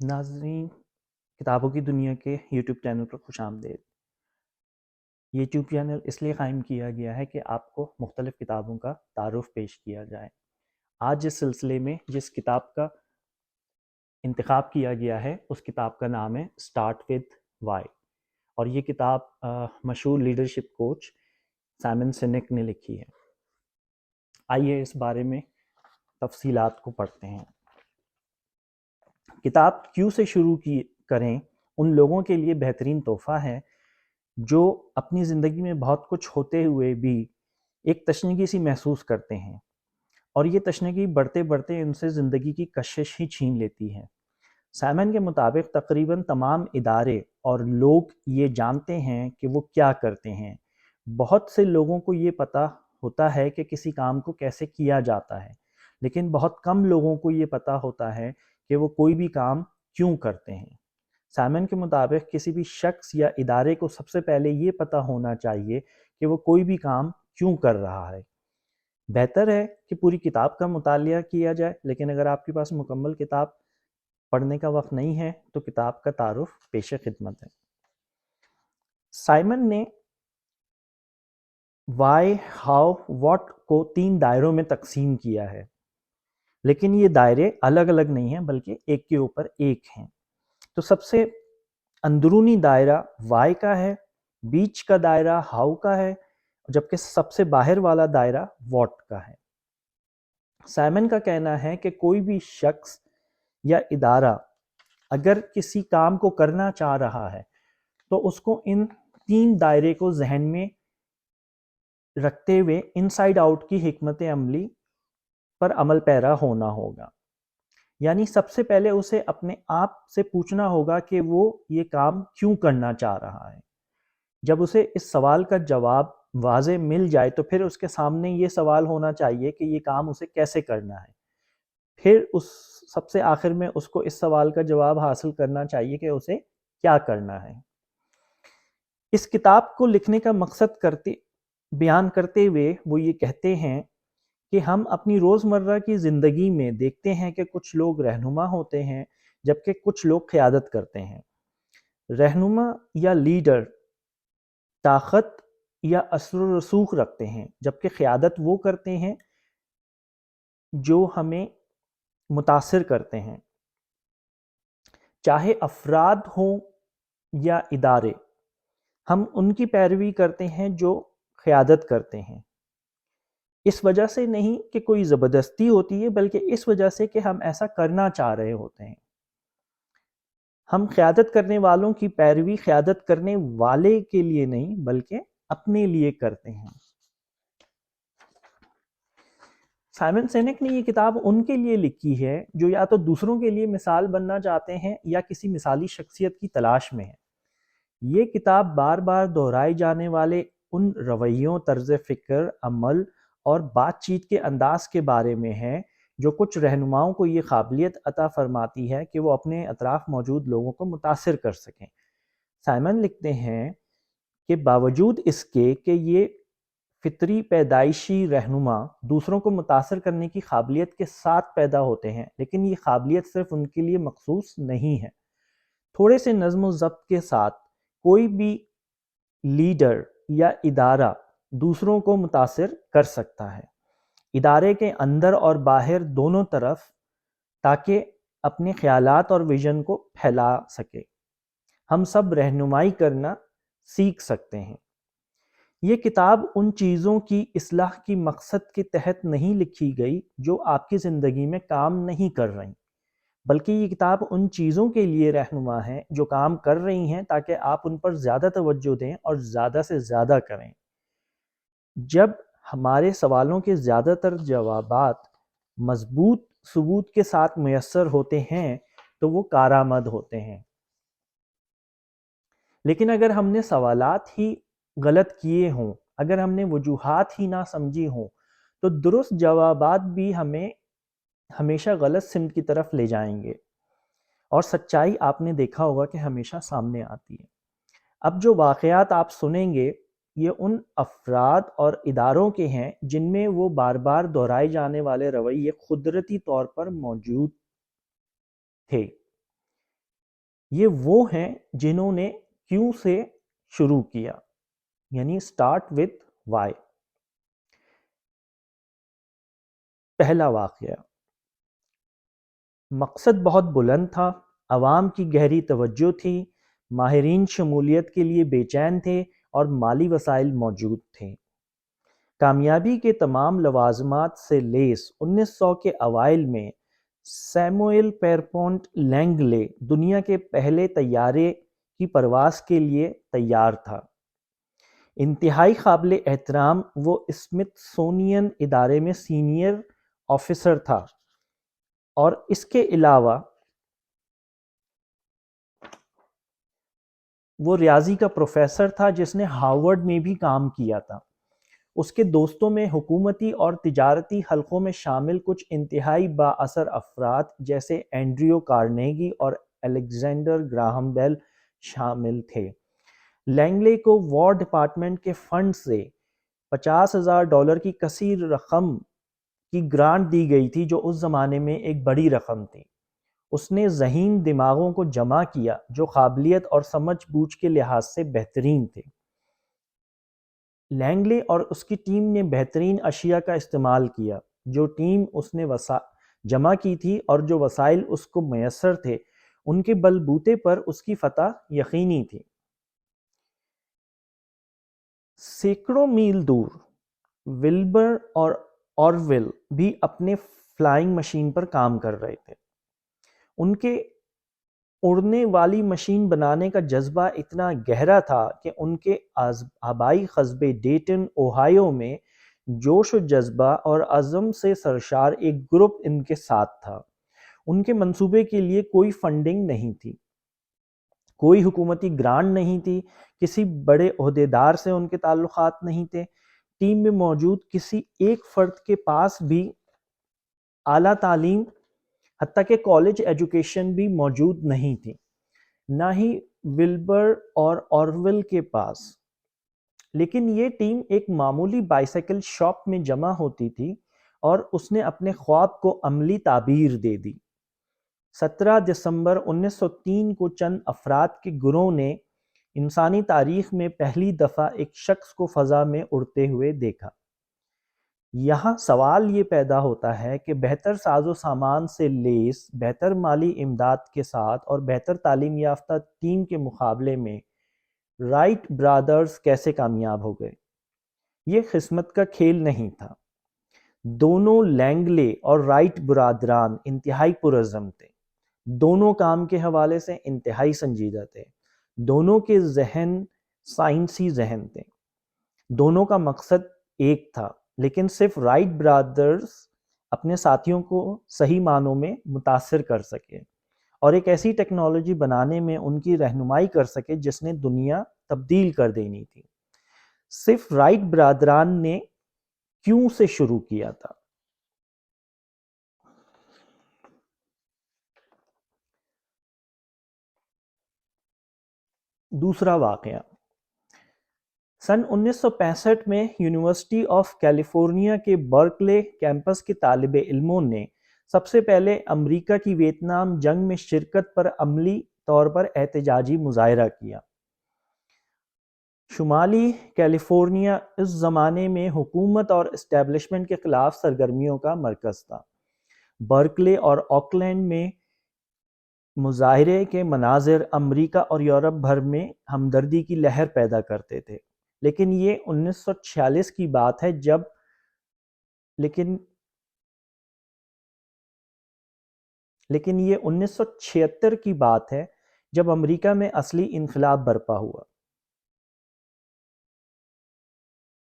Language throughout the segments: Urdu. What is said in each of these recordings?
ناظرین، کتابوں کی دنیا کے یوٹیوب چینل پر خوش آمدید۔ یوٹیوب چینل اس لیے قائم کیا گیا ہے کہ آپ کو مختلف کتابوں کا تعارف پیش کیا جائے۔ آج اس سلسلے میں جس کتاب کا انتخاب کیا گیا ہے اس کتاب کا نام ہے اسٹارٹ وتھ وائی، اور یہ کتاب مشہور لیڈرشپ کوچ سائمن سینک نے لکھی ہے۔ آئیے اس بارے میں تفصیلات کو پڑھتے ہیں۔ کتاب کیوں سے شروع کریں ان لوگوں کے لیے بہترین تحفہ ہے جو اپنی زندگی میں بہت کچھ ہوتے ہوئے بھی ایک تشنگی سی محسوس کرتے ہیں، اور یہ تشنگی بڑھتے بڑھتے ان سے زندگی کی کشش ہی چھین لیتی ہے۔ سائمن کے مطابق تقریباً تمام ادارے اور لوگ یہ جانتے ہیں کہ وہ کیا کرتے ہیں۔ بہت سے لوگوں کو یہ پتہ ہوتا ہے کہ کسی کام کو کیسے کیا جاتا ہے، لیکن بہت کم لوگوں کو یہ پتہ ہوتا ہے کہ وہ کوئی بھی کام کیوں کرتے ہیں۔ سائمن کے مطابق کسی بھی شخص یا ادارے کو سب سے پہلے یہ پتہ ہونا چاہیے کہ وہ کوئی بھی کام کیوں کر رہا ہے۔ بہتر ہے کہ پوری کتاب کا مطالعہ کیا جائے، لیکن اگر آپ کے پاس مکمل کتاب پڑھنے کا وقت نہیں ہے تو کتاب کا تعارف پیش خدمت ہے۔ سائمن نے وائی، ہاؤ، واٹ کو 3 دائروں میں تقسیم کیا ہے، لیکن یہ دائرے الگ الگ نہیں ہیں بلکہ ایک کے اوپر ایک ہیں۔ تو سب سے اندرونی دائرہ وائی کا ہے، بیچ کا دائرہ ہاؤ کا ہے، جبکہ سب سے باہر والا دائرہ واٹ کا ہے۔ سائمن کا کہنا ہے کہ کوئی بھی شخص یا ادارہ اگر کسی کام کو کرنا چاہ رہا ہے تو اس کو ان 3 دائرے کو ذہن میں رکھتے ہوئے انسائیڈ آؤٹ کی حکمت عملی پر عمل پیرا ہونا ہوگا۔ یعنی سب سے پہلے اسے اپنے آپ سے پوچھنا ہوگا کہ وہ یہ کام کیوں کرنا چاہ رہا ہے۔ جب اسے اس سوال کا جواب واضح مل جائے تو پھر اس کے سامنے یہ سوال ہونا چاہیے کہ یہ کام اسے کیسے کرنا ہے۔ پھر سب سے آخر میں اس کو اس سوال کا جواب حاصل کرنا چاہیے کہ اسے کیا کرنا ہے۔ اس کتاب کو لکھنے کا مقصد بیان کرتے ہوئے وہ یہ کہتے ہیں کہ ہم اپنی روزمرہ کی زندگی میں دیکھتے ہیں کہ کچھ لوگ رہنما ہوتے ہیں جبکہ کچھ لوگ قیادت کرتے ہیں۔ رہنما یا لیڈر طاقت یا اثر و رسوخ رکھتے ہیں، جبکہ قیادت وہ کرتے ہیں جو ہمیں متاثر کرتے ہیں۔ چاہے افراد ہوں یا ادارے، ہم ان کی پیروی کرتے ہیں جو قیادت کرتے ہیں۔ اس وجہ سے نہیں کہ کوئی زبردستی ہوتی ہے، بلکہ اس وجہ سے کہ ہم ایسا کرنا چاہ رہے ہوتے ہیں۔ ہم قیادت کرنے والوں کی پیروی قیادت کرنے والے کے لیے نہیں بلکہ اپنے لیے کرتے ہیں۔ سائمن سینک نے یہ کتاب ان کے لیے لکھی ہے جو یا تو دوسروں کے لیے مثال بننا چاہتے ہیں یا کسی مثالی شخصیت کی تلاش میں ہیں۔ یہ کتاب بار بار دہرائے جانے والے ان رویوں، طرز فکر، عمل اور بات چیت کے انداز کے بارے میں ہے جو کچھ رہنماؤں کو یہ قابلیت عطا فرماتی ہے کہ وہ اپنے اطراف موجود لوگوں کو متاثر کر سکیں۔ سائمن لکھتے ہیں کہ باوجود اس کے کہ یہ فطری پیدائشی رہنما دوسروں کو متاثر کرنے کی قابلیت کے ساتھ پیدا ہوتے ہیں، لیکن یہ قابلیت صرف ان کے لیے مخصوص نہیں ہے۔ تھوڑے سے نظم و ضبط کے ساتھ کوئی بھی لیڈر یا ادارہ دوسروں کو متاثر کر سکتا ہے، ادارے کے اندر اور باہر دونوں طرف، تاکہ اپنے خیالات اور ویژن کو پھیلا سکے۔ ہم سب رہنمائی کرنا سیکھ سکتے ہیں۔ یہ کتاب ان چیزوں کی اصلاح کی مقصد کے تحت نہیں لکھی گئی جو آپ کی زندگی میں کام نہیں کر رہی، بلکہ یہ کتاب ان چیزوں کے لیے رہنما ہے جو کام کر رہی ہیں تاکہ آپ ان پر زیادہ توجہ دیں اور زیادہ سے زیادہ کریں۔ جب ہمارے سوالوں کے زیادہ تر جوابات مضبوط ثبوت کے ساتھ میسر ہوتے ہیں تو وہ کارآمد ہوتے ہیں، لیکن اگر ہم نے سوالات ہی غلط کیے ہوں، اگر ہم نے وجوہات ہی نہ سمجھی ہوں تو درست جوابات بھی ہمیں ہمیشہ غلط سمت کی طرف لے جائیں گے، اور سچائی آپ نے دیکھا ہوگا کہ ہمیشہ سامنے آتی ہے۔ اب جو واقعات آپ سنیں گے یہ ان افراد اور اداروں کے ہیں جن میں وہ بار بار دہرائے جانے والے رویے قدرتی طور پر موجود تھے۔ یہ وہ ہیں جنہوں نے کیوں سے شروع کیا، یعنی اسٹارٹ وتھ وائی۔ پہلا واقعہ، مقصد بہت بلند تھا، عوام کی گہری توجہ تھی، ماہرین شمولیت کے لیے بے چین تھے اور مالی وسائل موجود تھے۔ کامیابی کے تمام لوازمات سے لیس 1900 کے اوائل میں سیموئل پیرپونٹ لینگلے دنیا کے پہلے طیارے کی پرواز کے لیے تیار تھا۔ انتہائی قابل احترام وہ اسمتھسونین ادارے میں سینئر آفیسر تھا، اور اس کے علاوہ وہ ریاضی کا پروفیسر تھا جس نے ہارورڈ میں بھی کام کیا تھا۔ اس کے دوستوں میں حکومتی اور تجارتی حلقوں میں شامل کچھ انتہائی با اثر افراد جیسے اینڈریو کارنیگی اور الیگزینڈر گراہم بیل شامل تھے۔ لینگلے کو وار ڈپارٹمنٹ کے فنڈ سے $50,000 کی کثیر رقم کی گرانٹ دی گئی تھی، جو اس زمانے میں ایک بڑی رقم تھی۔ اس نے ذہین دماغوں کو جمع کیا جو قابلیت اور سمجھ بوجھ کے لحاظ سے بہترین تھے۔ لینگلے اور اس کی ٹیم نے بہترین اشیاء کا استعمال کیا جو ٹیم اس نے جمع کی تھی، اور جو وسائل اس کو میسر تھے ان کے بل بوتے پر اس کی فتح یقینی تھی۔ سینکڑوں میل دور ولبر اور آرول بھی اپنے فلائنگ مشین پر کام کر رہے تھے۔ ان کے اڑنے والی مشین بنانے کا جذبہ اتنا گہرا تھا کہ ان کے آبائی قصبے ڈیٹن اوہایو میں جوش و جذبہ اور عزم سے سرشار ایک گروپ ان کے ساتھ تھا۔ ان کے منصوبے کے لیے کوئی فنڈنگ نہیں تھی، کوئی حکومتی گرانٹ نہیں تھی، کسی بڑے عہدیدار سے ان کے تعلقات نہیں تھے۔ ٹیم میں موجود کسی ایک فرد کے پاس بھی اعلیٰ تعلیم، حتیٰ کہ کالج ایجوکیشن بھی موجود نہیں تھی، نہ ہی ولبر اور آرول کے پاس۔ لیکن یہ ٹیم ایک معمولی بائیسیکل شاپ میں جمع ہوتی تھی اور اس نے اپنے خواب کو عملی تعبیر دے دی۔ 17 دسمبر 1903 کو چند افراد کے گروہ نے انسانی تاریخ میں پہلی دفعہ ایک شخص کو فضا میں اڑتے ہوئے دیکھا۔ یہاں سوال یہ پیدا ہوتا ہے کہ بہتر ساز و سامان سے لیس، بہتر مالی امداد کے ساتھ اور بہتر تعلیم یافتہ ٹیم کے مقابلے میں رائٹ برادرز کیسے کامیاب ہو گئے؟ یہ قسمت کا کھیل نہیں تھا۔ دونوں لینگلے اور رائٹ برادران انتہائی پرعزم تھے، دونوں کام کے حوالے سے انتہائی سنجیدہ تھے، دونوں کے ذہن سائنسی ذہن تھے، دونوں کا مقصد ایک تھا، لیکن صرف رائٹ برادرز اپنے ساتھیوں کو صحیح معنوں میں متاثر کر سکے اور ایک ایسی ٹیکنالوجی بنانے میں ان کی رہنمائی کر سکے جس نے دنیا تبدیل کر دینی تھی۔ صرف رائٹ برادران نے کیوں سے شروع کیا تھا۔ دوسرا واقعہ، سن 1965 میں یونیورسٹی آف کیلیفورنیا کے برکلے کیمپس کے طالب علموں نے سب سے پہلے امریکہ کی ویتنام جنگ میں شرکت پر عملی طور پر احتجاجی مظاہرہ کیا۔ شمالی کیلیفورنیا اس زمانے میں حکومت اور اسٹیبلشمنٹ کے خلاف سرگرمیوں کا مرکز تھا۔ برکلے اور آکلینڈ میں مظاہرے کے مناظر امریکہ اور یورپ بھر میں ہمدردی کی لہر پیدا کرتے تھے، لیکن یہ 1946 کی بات ہے لیکن یہ 1976 کی بات ہے جب امریکہ میں اصلی انقلاب برپا ہوا۔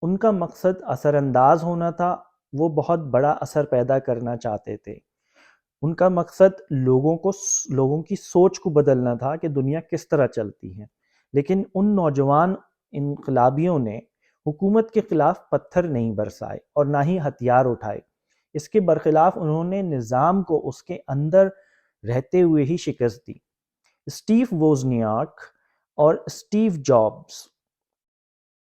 ان کا مقصد اثر انداز ہونا تھا، وہ بہت بڑا اثر پیدا کرنا چاہتے تھے۔ ان کا مقصد لوگوں کی سوچ کو بدلنا تھا کہ دنیا کس طرح چلتی ہے۔ لیکن ان نوجوان انقلابیوں نے حکومت کے خلاف پتھر نہیں برسائے اور نہ ہی ہتھیار اٹھائے، اس کے برخلاف انہوں نے نظام کو اس کے اندر رہتے ہوئے ہی شکست دی۔ اسٹیو ووزنیاک اور اسٹیو جابز،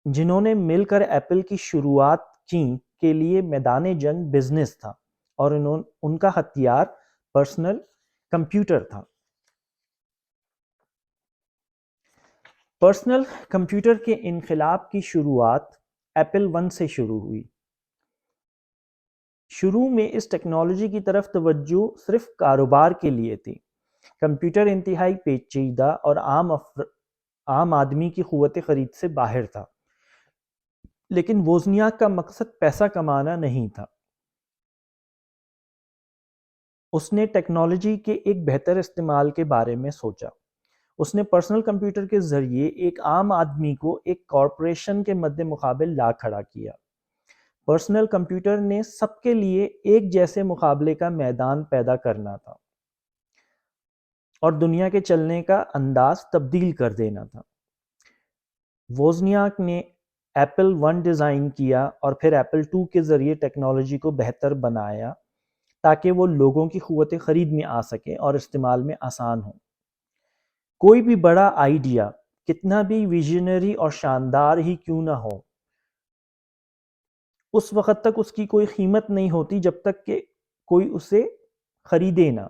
جنہوں نے مل کر ایپل کی شروعات کی، کے لیے میدان جنگ بزنس تھا اور ان کا ہتھیار پرسنل کمپیوٹر تھا۔ پرسنل کمپیوٹر کے انقلاب کی شروعات ایپل ون سے شروع ہوئی۔ شروع میں اس ٹیکنالوجی کی طرف توجہ صرف کاروبار کے لیے تھی۔ کمپیوٹر انتہائی پیچیدہ اور عام آدمی کی قوت خرید سے باہر تھا، لیکن ووزنیاک کا مقصد پیسہ کمانا نہیں تھا۔ اس نے ٹیکنالوجی کے ایک بہتر استعمال کے بارے میں سوچا۔ اس نے پرسنل کمپیوٹر کے ذریعے ایک عام آدمی کو ایک کارپوریشن کے مد مقابل لا کھڑا کیا۔ پرسنل کمپیوٹر نے سب کے لیے ایک جیسے مقابلے کا میدان پیدا کرنا تھا اور دنیا کے چلنے کا انداز تبدیل کر دینا تھا۔ ووزنیاک نے ایپل ون ڈیزائن کیا اور پھر ایپل ٹو کے ذریعے ٹیکنالوجی کو بہتر بنایا تاکہ وہ لوگوں کی قوت خرید میں آ سکے اور استعمال میں آسان ہو۔ کوئی بھی بڑا آئیڈیا کتنا بھی ویژنری اور شاندار ہی کیوں نہ ہو، اس وقت تک اس کی کوئی قیمت نہیں ہوتی جب تک کہ کوئی اسے خریدے نہ۔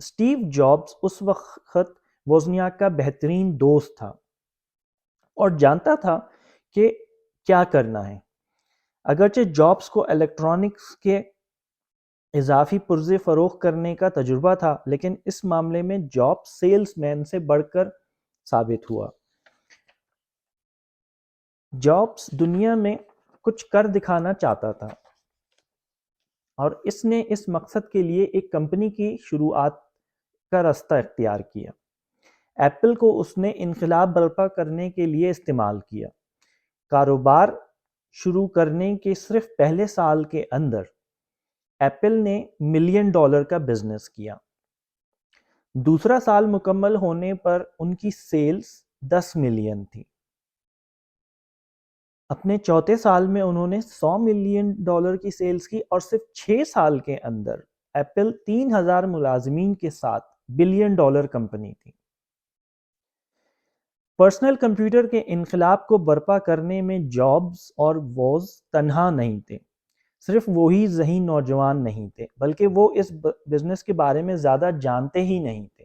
اسٹیو جابز اس وقت ووزنیاک کا بہترین دوست تھا اور جانتا تھا کہ کیا کرنا ہے۔ اگرچہ جابز کو الیکٹرانکس کے اضافی پرزے فروخت کرنے کا تجربہ تھا، لیکن اس معاملے میں جابز سیلز مین سے بڑھ کر ثابت ہوا۔ جابز دنیا میں کچھ کر دکھانا چاہتا تھا اور اس نے اس مقصد کے لیے ایک کمپنی کی شروعات کا راستہ اختیار کیا۔ ایپل کو اس نے انقلاب برپا کرنے کے لیے استعمال کیا۔ کاروبار شروع کرنے کے صرف پہلے سال کے اندر ایپل نے $1 ملین کا بزنس کیا۔ دوسرا سال مکمل ہونے پر ان کی سیلز 10 ملین تھی۔ اپنے چوتھے سال میں انہوں نے $100 ملین کی سیلز کی اور صرف 6 سال کے اندر ایپل 3000 ملازمین کے ساتھ $1 بلین کمپنی تھی۔ پرسنل کمپیوٹر کے انقلاب کو برپا کرنے میں جابز اور ووز تنہا نہیں تھے۔ صرف وہی ذہین نوجوان نہیں تھے، بلکہ وہ اس بزنس کے بارے میں زیادہ جانتے ہی نہیں تھے۔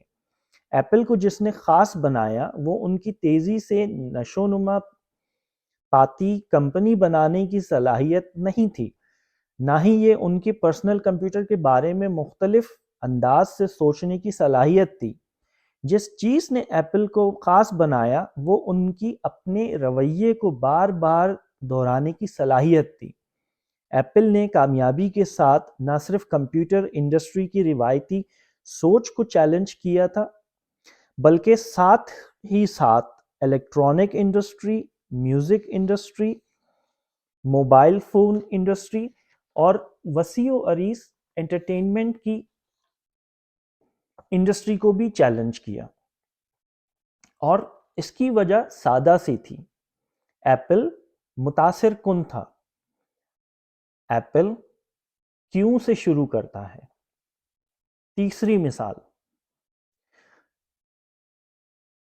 ایپل کو جس نے خاص بنایا وہ ان کی تیزی سے نشو و نما پاتی کمپنی بنانے کی صلاحیت نہیں تھی، نہ ہی یہ ان کے پرسنل کمپیوٹر کے بارے میں مختلف انداز سے سوچنے کی صلاحیت تھی۔ جس چیز نے ایپل کو خاص بنایا وہ ان کی اپنے رویے کو بار بار دہرانے کی صلاحیت تھی۔ ایپل نے کامیابی کے ساتھ نہ صرف کمپیوٹر انڈسٹری کی روایتی سوچ کو چیلنج کیا تھا، بلکہ ساتھ ہی ساتھ electronic industry, music industry, mobile phone industry اور وسیع و عریض انٹرٹینمنٹ کی انڈسٹری کو بھی چیلنج کیا۔ اور اس کی وجہ سادہ سی تھی، ایپل متاثر کن تھا۔ ایپل کیوں سے شروع کرتا ہے۔ تیسری مثال،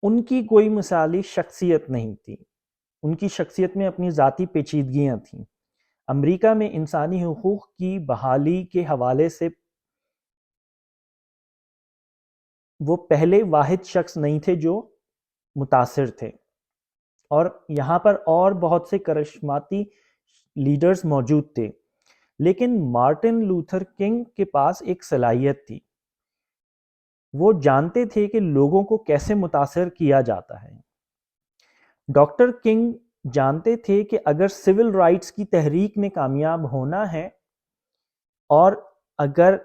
ان کی کوئی مثالی شخصیت نہیں تھی، ان کی شخصیت میں اپنی ذاتی پیچیدگیاں تھیں۔ امریکہ میں انسانی حقوق کی بحالی کے حوالے سے وہ پہلے واحد شخص نہیں تھے جو متاثر تھے، اور یہاں پر اور بہت سے کرشماتی لیڈرز موجود تھے، لیکن مارٹن لوتھر کنگ کے پاس ایک صلاحیت تھی۔ وہ جانتے تھے کہ لوگوں کو کیسے متاثر کیا جاتا ہے۔ ڈاکٹر کنگ جانتے تھے کہ اگر سول رائٹس کی تحریک نے کامیاب ہونا ہے اور اگر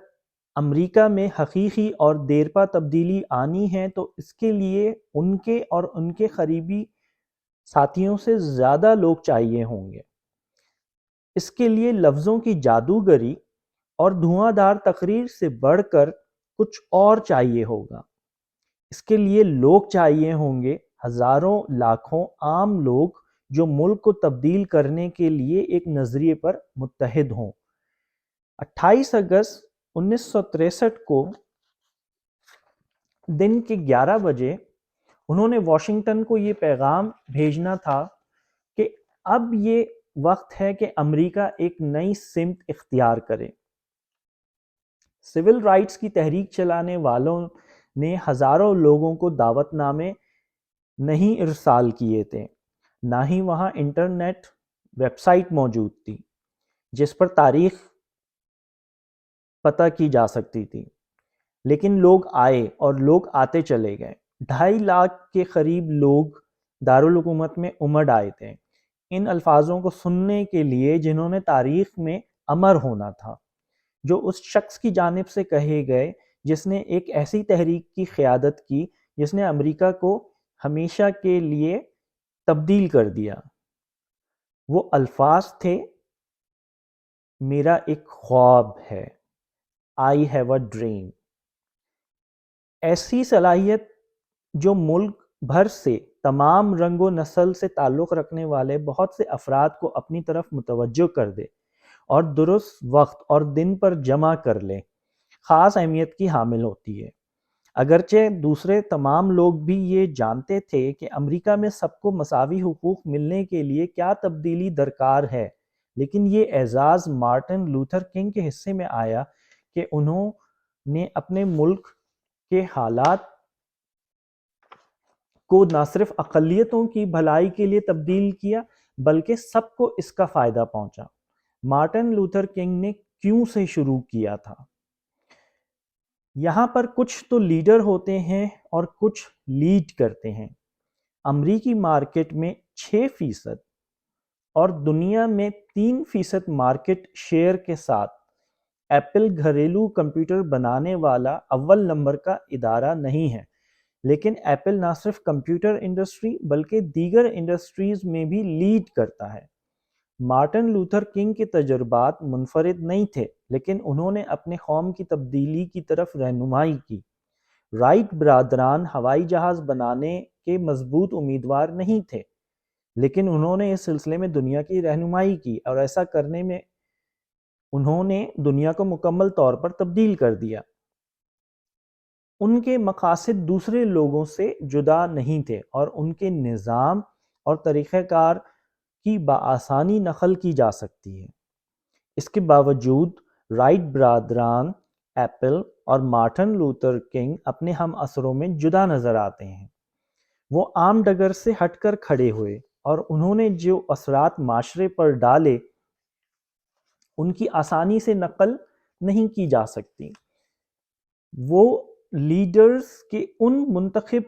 امریکہ میں حقیقی اور دیرپا تبدیلی آنی ہے تو اس کے لیے ان کے اور ان کے قریبی ساتھیوں سے زیادہ لوگ چاہیے ہوں گے۔ اس کے لیے لفظوں کی جادوگری اور دھواں دار تقریر سے بڑھ کر کچھ اور چاہیے ہوگا۔ اس کے لیے لوگ چاہیے ہوں گے، ہزاروں لاکھوں عام لوگ جو ملک کو تبدیل کرنے کے لیے ایک نظریے پر متحد ہوں۔ 28 اگست 1963 کو دن کے 11 بجے انہوں نے واشنگٹن کو یہ پیغام بھیجنا تھا کہ اب یہ وقت ہے کہ امریکہ ایک نئی سمت اختیار کرے۔ سول رائٹس کی تحریک چلانے والوں نے ہزاروں لوگوں کو دعوت نامے نہیں ارسال کیے تھے، نہ ہی وہاں انٹرنیٹ ویب سائٹ موجود تھی جس پر تاریخ پتہ کی جا سکتی تھی، لیکن لوگ آئے اور لوگ آتے چلے گئے۔ 2.5 لاکھ کے قریب لوگ دارالحکومت میں امڈ آئے تھے ان الفاظوں کو سننے کے لیے جنہوں نے تاریخ میں امر ہونا تھا، جو اس شخص کی جانب سے کہے گئے جس نے ایک ایسی تحریک کی قیادت کی جس نے امریکہ کو ہمیشہ کے لیے تبدیل کر دیا۔ وہ الفاظ تھے، میرا ایک خواب ہے، I have a dream۔ ایسی صلاحیت جو ملک بھر سے تمام رنگ و نسل سے تعلق رکھنے والے بہت سے افراد کو اپنی طرف متوجہ کر دے اور درست وقت اور دن پر جمع کر لے، خاص اہمیت کی حامل ہوتی ہے۔ اگرچہ دوسرے تمام لوگ بھی یہ جانتے تھے کہ امریکہ میں سب کو مساوی حقوق ملنے کے لیے کیا تبدیلی درکار ہے، لیکن یہ اعزاز مارٹن لوتھر کنگ کے حصے میں آیا کہ انہوں نے اپنے ملک کے حالات کو نہ صرف اقلیتوں کی بھلائی کے لیے تبدیل کیا بلکہ سب کو اس کا فائدہ پہنچا۔ مارٹن لوتھر کنگ نے کیوں سے شروع کیا تھا؟ یہاں پر کچھ تو لیڈر ہوتے ہیں اور کچھ لیڈ کرتے ہیں۔ امریکی مارکیٹ میں 6% اور دنیا میں 3% مارکیٹ شیئر کے ساتھ ایپل گھریلو کمپیوٹر بنانے والا اول نمبر کا ادارہ نہیں ہے، لیکن ایپل نہ صرف کمپیوٹر انڈسٹری بلکہ دیگر انڈسٹریز میں بھی لیڈ کرتا ہے۔ مارٹن لوتھر کنگ کے تجربات منفرد نہیں تھے، لیکن انہوں نے اپنے قوم کی تبدیلی کی طرف رہنمائی کی۔ رائٹ برادران ہوائی جہاز بنانے کے مضبوط امیدوار نہیں تھے، لیکن انہوں نے اس سلسلے میں دنیا کی رہنمائی کی اور ایسا کرنے میں انہوں نے دنیا کو مکمل طور پر تبدیل کر دیا۔ ان کے مقاصد دوسرے لوگوں سے جدا نہیں تھے اور ان کے نظام اور طریقہ کار کی بآسانی نقل کی جا سکتی ہے۔ اس کے باوجود رائٹ برادران، ایپل اور مارٹن لوتھر کنگ اپنے ہم عصروں میں جدا نظر آتے ہیں۔ وہ عام ڈگر سے ہٹ کر کھڑے ہوئے اور انہوں نے جو اثرات معاشرے پر ڈالے ان کی آسانی سے نقل نہیں کی جا سکتی۔ وہ لیڈرز کے ان منتخب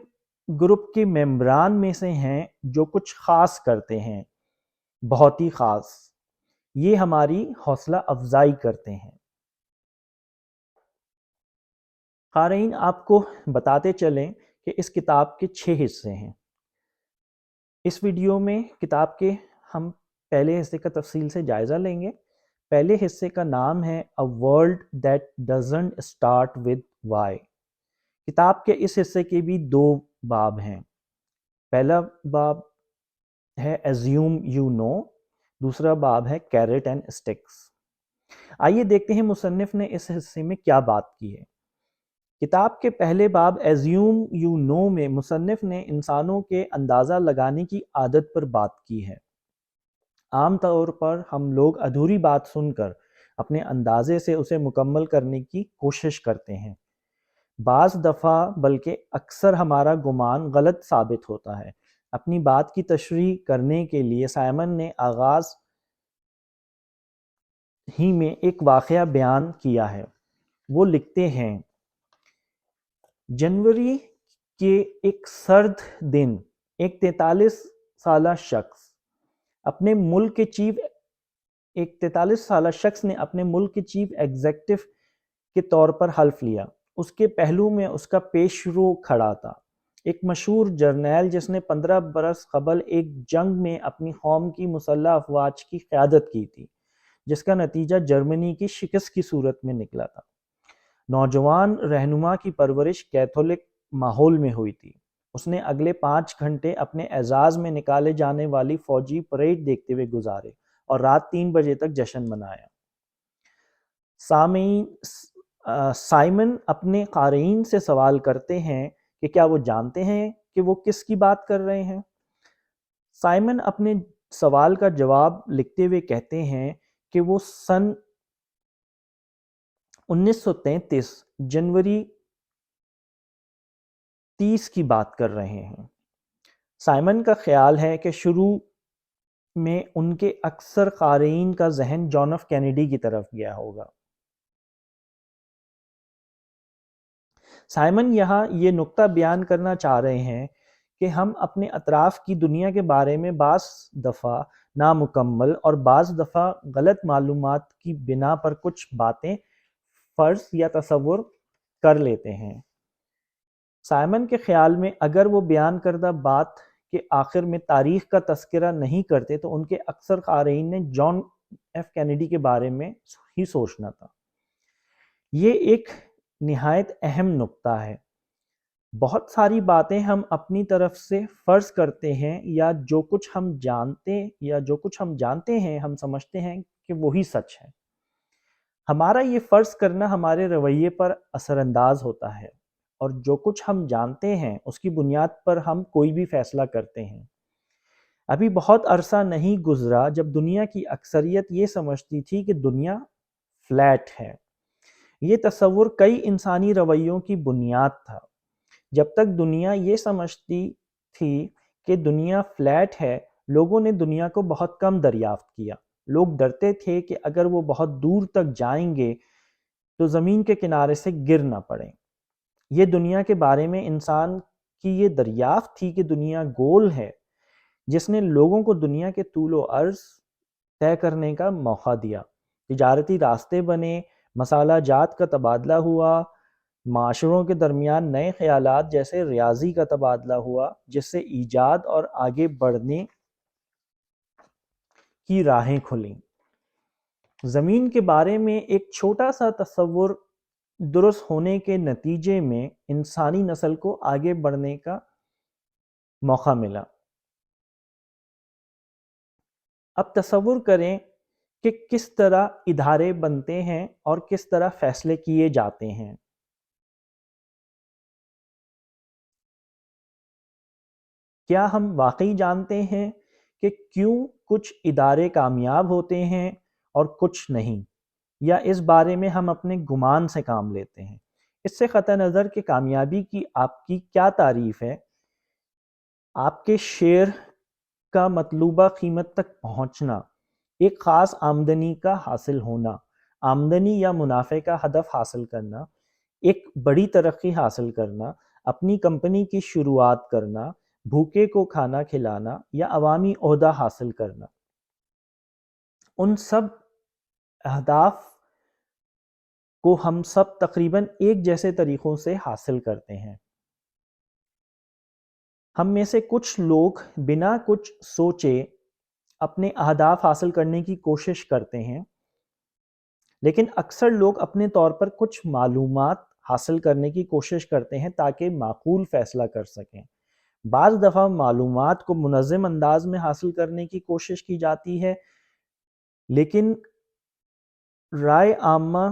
گروپ کے ممبران میں سے ہیں جو کچھ خاص کرتے ہیں، بہت ہی خاص۔ یہ ہماری حوصلہ افزائی کرتے ہیں۔ قارئین، آپ کو بتاتے چلیں کہ اس کتاب کے 6 حصے ہیں۔ اس ویڈیو میں کتاب کے ہم پہلے حصے کا تفصیل سے جائزہ لیں گے۔ پہلے حصے کا نام ہے A World That Doesn't Start With Why۔ کتاب کے اس حصے کے بھی 2 باب ہیں۔ پہلا باب ہے Assume You Know، دوسرا باب ہے Carrot and Sticks۔ آئیے دیکھتے ہیں مصنف نے اس حصے میں کیا بات کی ہے۔ کتاب کے پہلے باب Assume You Know میں مصنف نے انسانوں کے اندازہ لگانے کی عادت پر بات کی ہے۔ عام طور پر ہم لوگ ادھوری بات سن کر اپنے اندازے سے اسے مکمل کرنے کی کوشش کرتے ہیں۔ بعض دفعہ بلکہ اکثر ہمارا گمان غلط ثابت ہوتا ہے۔ اپنی بات کی تشریح کرنے کے لیے سائمن نے آغاز ہی میں ایک واقعہ بیان کیا ہے۔ وہ لکھتے ہیں، جنوری کے ایک سرد دن ایک 43 سالہ شخص نے اپنے ملک کے چیف ایگزیکٹو کے طور پر حلف لیا۔ اس کے پہلو میں اس کا پیشرو کھڑا تھا، ایک مشہور جرنیل جس نے 15 برس قبل ایک جنگ میں اپنی قوم کی مسلح افواج کی قیادت کی تھی، جس کا نتیجہ جرمنی کی شکست کی صورت میں نکلا تھا۔ نوجوان رہنما کی پرورش کیتھولک ماحول میں ہوئی تھی۔ اس نے اگلے 5 گھنٹے اپنے اعزاز میں نکالے جانے والی فوجی پریڈ دیکھتے ہوئے گزارے اور رات 3 بجے تک جشن منایا۔ سائمن اپنے قارئین سے سوال کرتے ہیں کہ کیا وہ جانتے ہیں کہ وہ کس کی بات کر رہے ہیں؟ سائمن اپنے سوال کا جواب لکھتے ہوئے کہتے ہیں کہ وہ سن 1933 جنوری 30 کی بات کر رہے ہیں۔ سائمن کا خیال ہے کہ شروع میں ان کے اکثر قارئین کا ذہن جان ایف کینیڈی کی طرف گیا ہوگا۔ سائمن یہاں یہ نقطہ بیان کرنا چاہ رہے ہیں کہ ہم اپنے اطراف کی دنیا کے بارے میں بعض دفعہ نامکمل اور بعض دفعہ غلط معلومات کی بنا پر کچھ باتیں فرض یا تصور کر لیتے ہیں۔ سائمن کے خیال میں اگر وہ بیان کردہ بات کے آخر میں تاریخ کا تذکرہ نہیں کرتے تو ان کے اکثر قارئین نے جان ایف کینیڈی کے بارے میں ہی سوچنا تھا۔ یہ ایک نہایت اہم نقطہ ہے۔ بہت ساری باتیں ہم اپنی طرف سے فرض کرتے ہیں یا جو کچھ ہم جانتے ہیں ہم سمجھتے ہیں کہ وہی سچ ہے۔ ہمارا یہ فرض کرنا ہمارے رویے پر اثر انداز ہوتا ہے، اور جو کچھ ہم جانتے ہیں اس کی بنیاد پر ہم کوئی بھی فیصلہ کرتے ہیں۔ ابھی بہت عرصہ نہیں گزرا جب دنیا کی اکثریت یہ سمجھتی تھی کہ دنیا فلیٹ ہے۔ یہ تصور کئی انسانی رویوں کی بنیاد تھا۔ جب تک دنیا یہ سمجھتی تھی کہ دنیا فلیٹ ہے، لوگوں نے دنیا کو بہت کم دریافت کیا۔ لوگ ڈرتے تھے کہ اگر وہ بہت دور تک جائیں گے تو زمین کے کنارے سے گر نہ پڑیں۔ یہ دنیا کے بارے میں انسان کی یہ دریافت تھی کہ دنیا گول ہے، جس نے لوگوں کو دنیا کے طول و عرض طے کرنے کا موقع دیا۔ تجارتی راستے بنے، مسالہ جات کا تبادلہ ہوا، معاشروں کے درمیان نئے خیالات جیسے ریاضی کا تبادلہ ہوا، جس سے ایجاد اور آگے بڑھنے کی راہیں کھلیں۔ زمین کے بارے میں ایک چھوٹا سا تصور درست ہونے کے نتیجے میں انسانی نسل کو آگے بڑھنے کا موقع ملا۔ اب تصور کریں کہ کس طرح ادارے بنتے ہیں اور کس طرح فیصلے کیے جاتے ہیں۔ کیا ہم واقعی جانتے ہیں کہ کیوں کچھ ادارے کامیاب ہوتے ہیں اور کچھ نہیں، یا اس بارے میں ہم اپنے گمان سے کام لیتے ہیں؟ اس سے قطع نظر کہ کامیابی کی آپ کی کیا تعریف ہے، آپ کے شیئر کا مطلوبہ قیمت تک پہنچنا، ایک خاص آمدنی کا حاصل ہونا، آمدنی یا منافع کا ہدف حاصل کرنا، ایک بڑی ترقی حاصل کرنا، اپنی کمپنی کی شروعات کرنا، بھوکے کو کھانا کھلانا، یا عوامی عہدہ حاصل کرنا، ان سب اہداف کو ہم سب تقریباً ایک جیسے طریقوں سے حاصل کرتے ہیں۔ ہم میں سے کچھ لوگ بنا کچھ سوچے اپنے اہداف حاصل کرنے کی کوشش کرتے ہیں، لیکن اکثر لوگ اپنے طور پر کچھ معلومات حاصل کرنے کی کوشش کرتے ہیں تاکہ معقول فیصلہ کر سکیں۔ بعض دفعہ معلومات کو منظم انداز میں حاصل کرنے کی کوشش کی جاتی ہے، لیکن رائے عامہ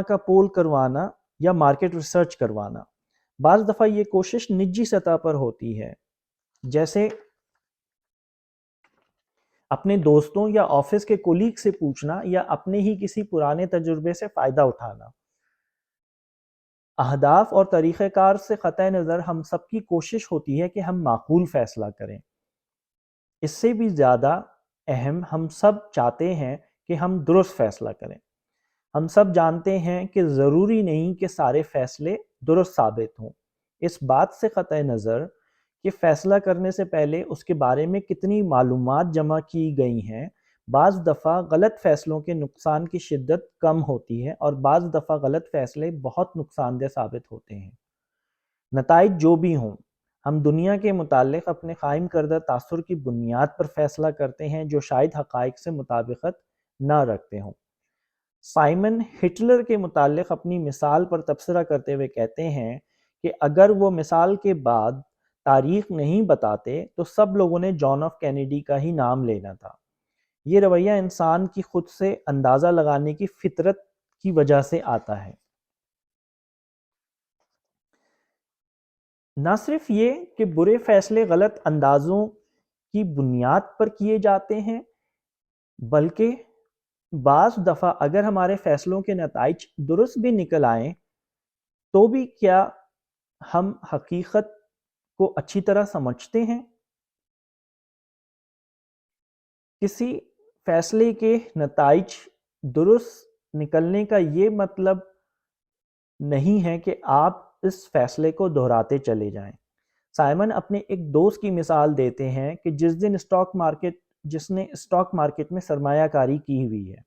کا پول کروانا یا مارکیٹ ریسرچ کروانا، بعض دفعہ یہ کوشش نجی سطح پر ہوتی ہے، جیسے اپنے دوستوں یا آفس کے کولیگ سے پوچھنا یا اپنے ہی کسی پرانے تجربے سے فائدہ اٹھانا۔ اہداف اور طریقہ کار سے قطع نظر ہم سب کی کوشش ہوتی ہے کہ ہم معقول فیصلہ کریں۔ اس سے بھی زیادہ اہم، ہم سب چاہتے ہیں کہ ہم درست فیصلہ کریں۔ ہم سب جانتے ہیں کہ ضروری نہیں کہ سارے فیصلے درست ثابت ہوں۔ اس بات سے قطع نظر کہ فیصلہ کرنے سے پہلے اس کے بارے میں کتنی معلومات جمع کی گئی ہیں، بعض دفعہ غلط فیصلوں کے نقصان کی شدت کم ہوتی ہے اور بعض دفعہ غلط فیصلے بہت نقصان دہ ثابت ہوتے ہیں۔ نتائج جو بھی ہوں، ہم دنیا کے متعلق اپنے قائم کردہ تاثر کی بنیاد پر فیصلہ کرتے ہیں جو شاید حقائق سے مطابقت نہ رکھتے ہوں۔ سائمن ہٹلر کے متعلق اپنی مثال پر تبصرہ کرتے ہوئے کہتے ہیں کہ اگر وہ مثال کے بعد تاریخ نہیں بتاتے تو سب لوگوں نے جان ایف کینیڈی کا ہی نام لینا تھا۔ یہ رویہ انسان کی خود سے اندازہ لگانے کی فطرت کی وجہ سے آتا ہے۔ نہ صرف یہ کہ برے فیصلے غلط اندازوں کی بنیاد پر کیے جاتے ہیں، بلکہ بعض دفعہ اگر ہمارے فیصلوں کے نتائج درست بھی نکل آئیں تو بھی کیا ہم حقیقت کو اچھی طرح سمجھتے ہیں؟ کسی فیصلے کے نتائج درست نکلنے کا یہ مطلب نہیں ہے کہ آپ اس فیصلے کو دہراتے چلے جائیں۔ سائمن اپنے ایک دوست کی مثال دیتے ہیں کہ جس نے اسٹاک مارکیٹ میں سرمایہ کاری کی ہوئی ہے،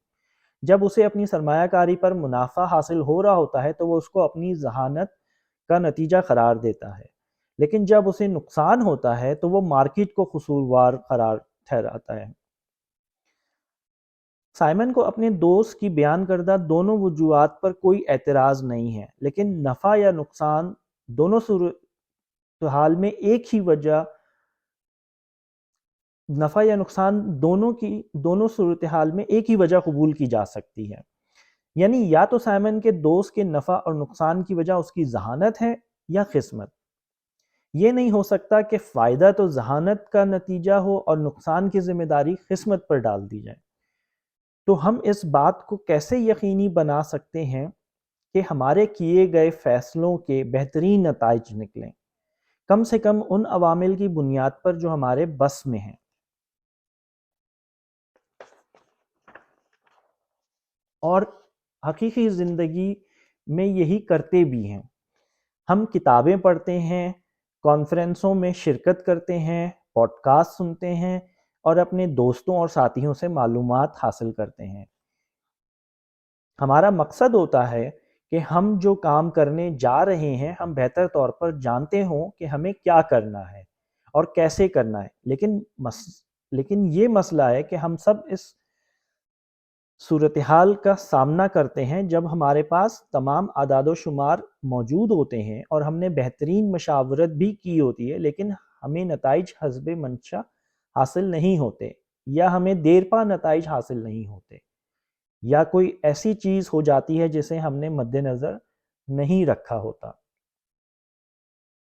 جب اسے اپنی سرمایہ کاری پر منافع حاصل ہو رہا ہوتا ہے تو وہ اس کو اپنی ذہانت کا نتیجہ قرار دیتا ہے، لیکن جب اسے نقصان ہوتا ہے تو وہ مارکیٹ کو قصوروار قرار ٹھہراتا ہے۔ سائمن کو اپنے دوست کی بیان کردہ دونوں وجوہات پر کوئی اعتراض نہیں ہے، لیکن نفع یا نقصان دونوں صورتحال میں ایک ہی وجہ نفع یا نقصان دونوں صورتحال میں ایک ہی وجہ قبول کی جا سکتی ہے، یعنی یا تو سائمن کے دوست کے نفع اور نقصان کی وجہ اس کی ذہانت ہے یا قسمت۔ یہ نہیں ہو سکتا کہ فائدہ تو ذہانت کا نتیجہ ہو اور نقصان کی ذمہ داری قسمت پر ڈال دی جائے۔ تو ہم اس بات کو کیسے یقینی بنا سکتے ہیں کہ ہمارے کیے گئے فیصلوں کے بہترین نتائج نکلیں، کم سے کم ان عوامل کی بنیاد پر جو ہمارے بس میں ہیں؟ اور حقیقی زندگی میں یہی کرتے بھی ہیں۔ ہم کتابیں پڑھتے ہیں، کانفرنسوں میں شرکت کرتے ہیں، پوڈ کاسٹ سنتے ہیں اور اپنے دوستوں اور ساتھیوں سے معلومات حاصل کرتے ہیں۔ ہمارا مقصد ہوتا ہے کہ ہم جو کام کرنے جا رہے ہیں ہم بہتر طور پر جانتے ہوں کہ ہمیں کیا کرنا ہے اور کیسے کرنا ہے، لیکن یہ مسئلہ ہے کہ ہم سب اس صورتحال کا سامنا کرتے ہیں جب ہمارے پاس تمام اعداد و شمار موجود ہوتے ہیں اور ہم نے بہترین مشاورت بھی کی ہوتی ہے، لیکن ہمیں نتائج حسب منشا حاصل نہیں ہوتے، یا ہمیں دیر پا نتائج حاصل نہیں ہوتے، یا کوئی ایسی چیز ہو جاتی ہے جسے ہم نے مد نظر نہیں رکھا ہوتا۔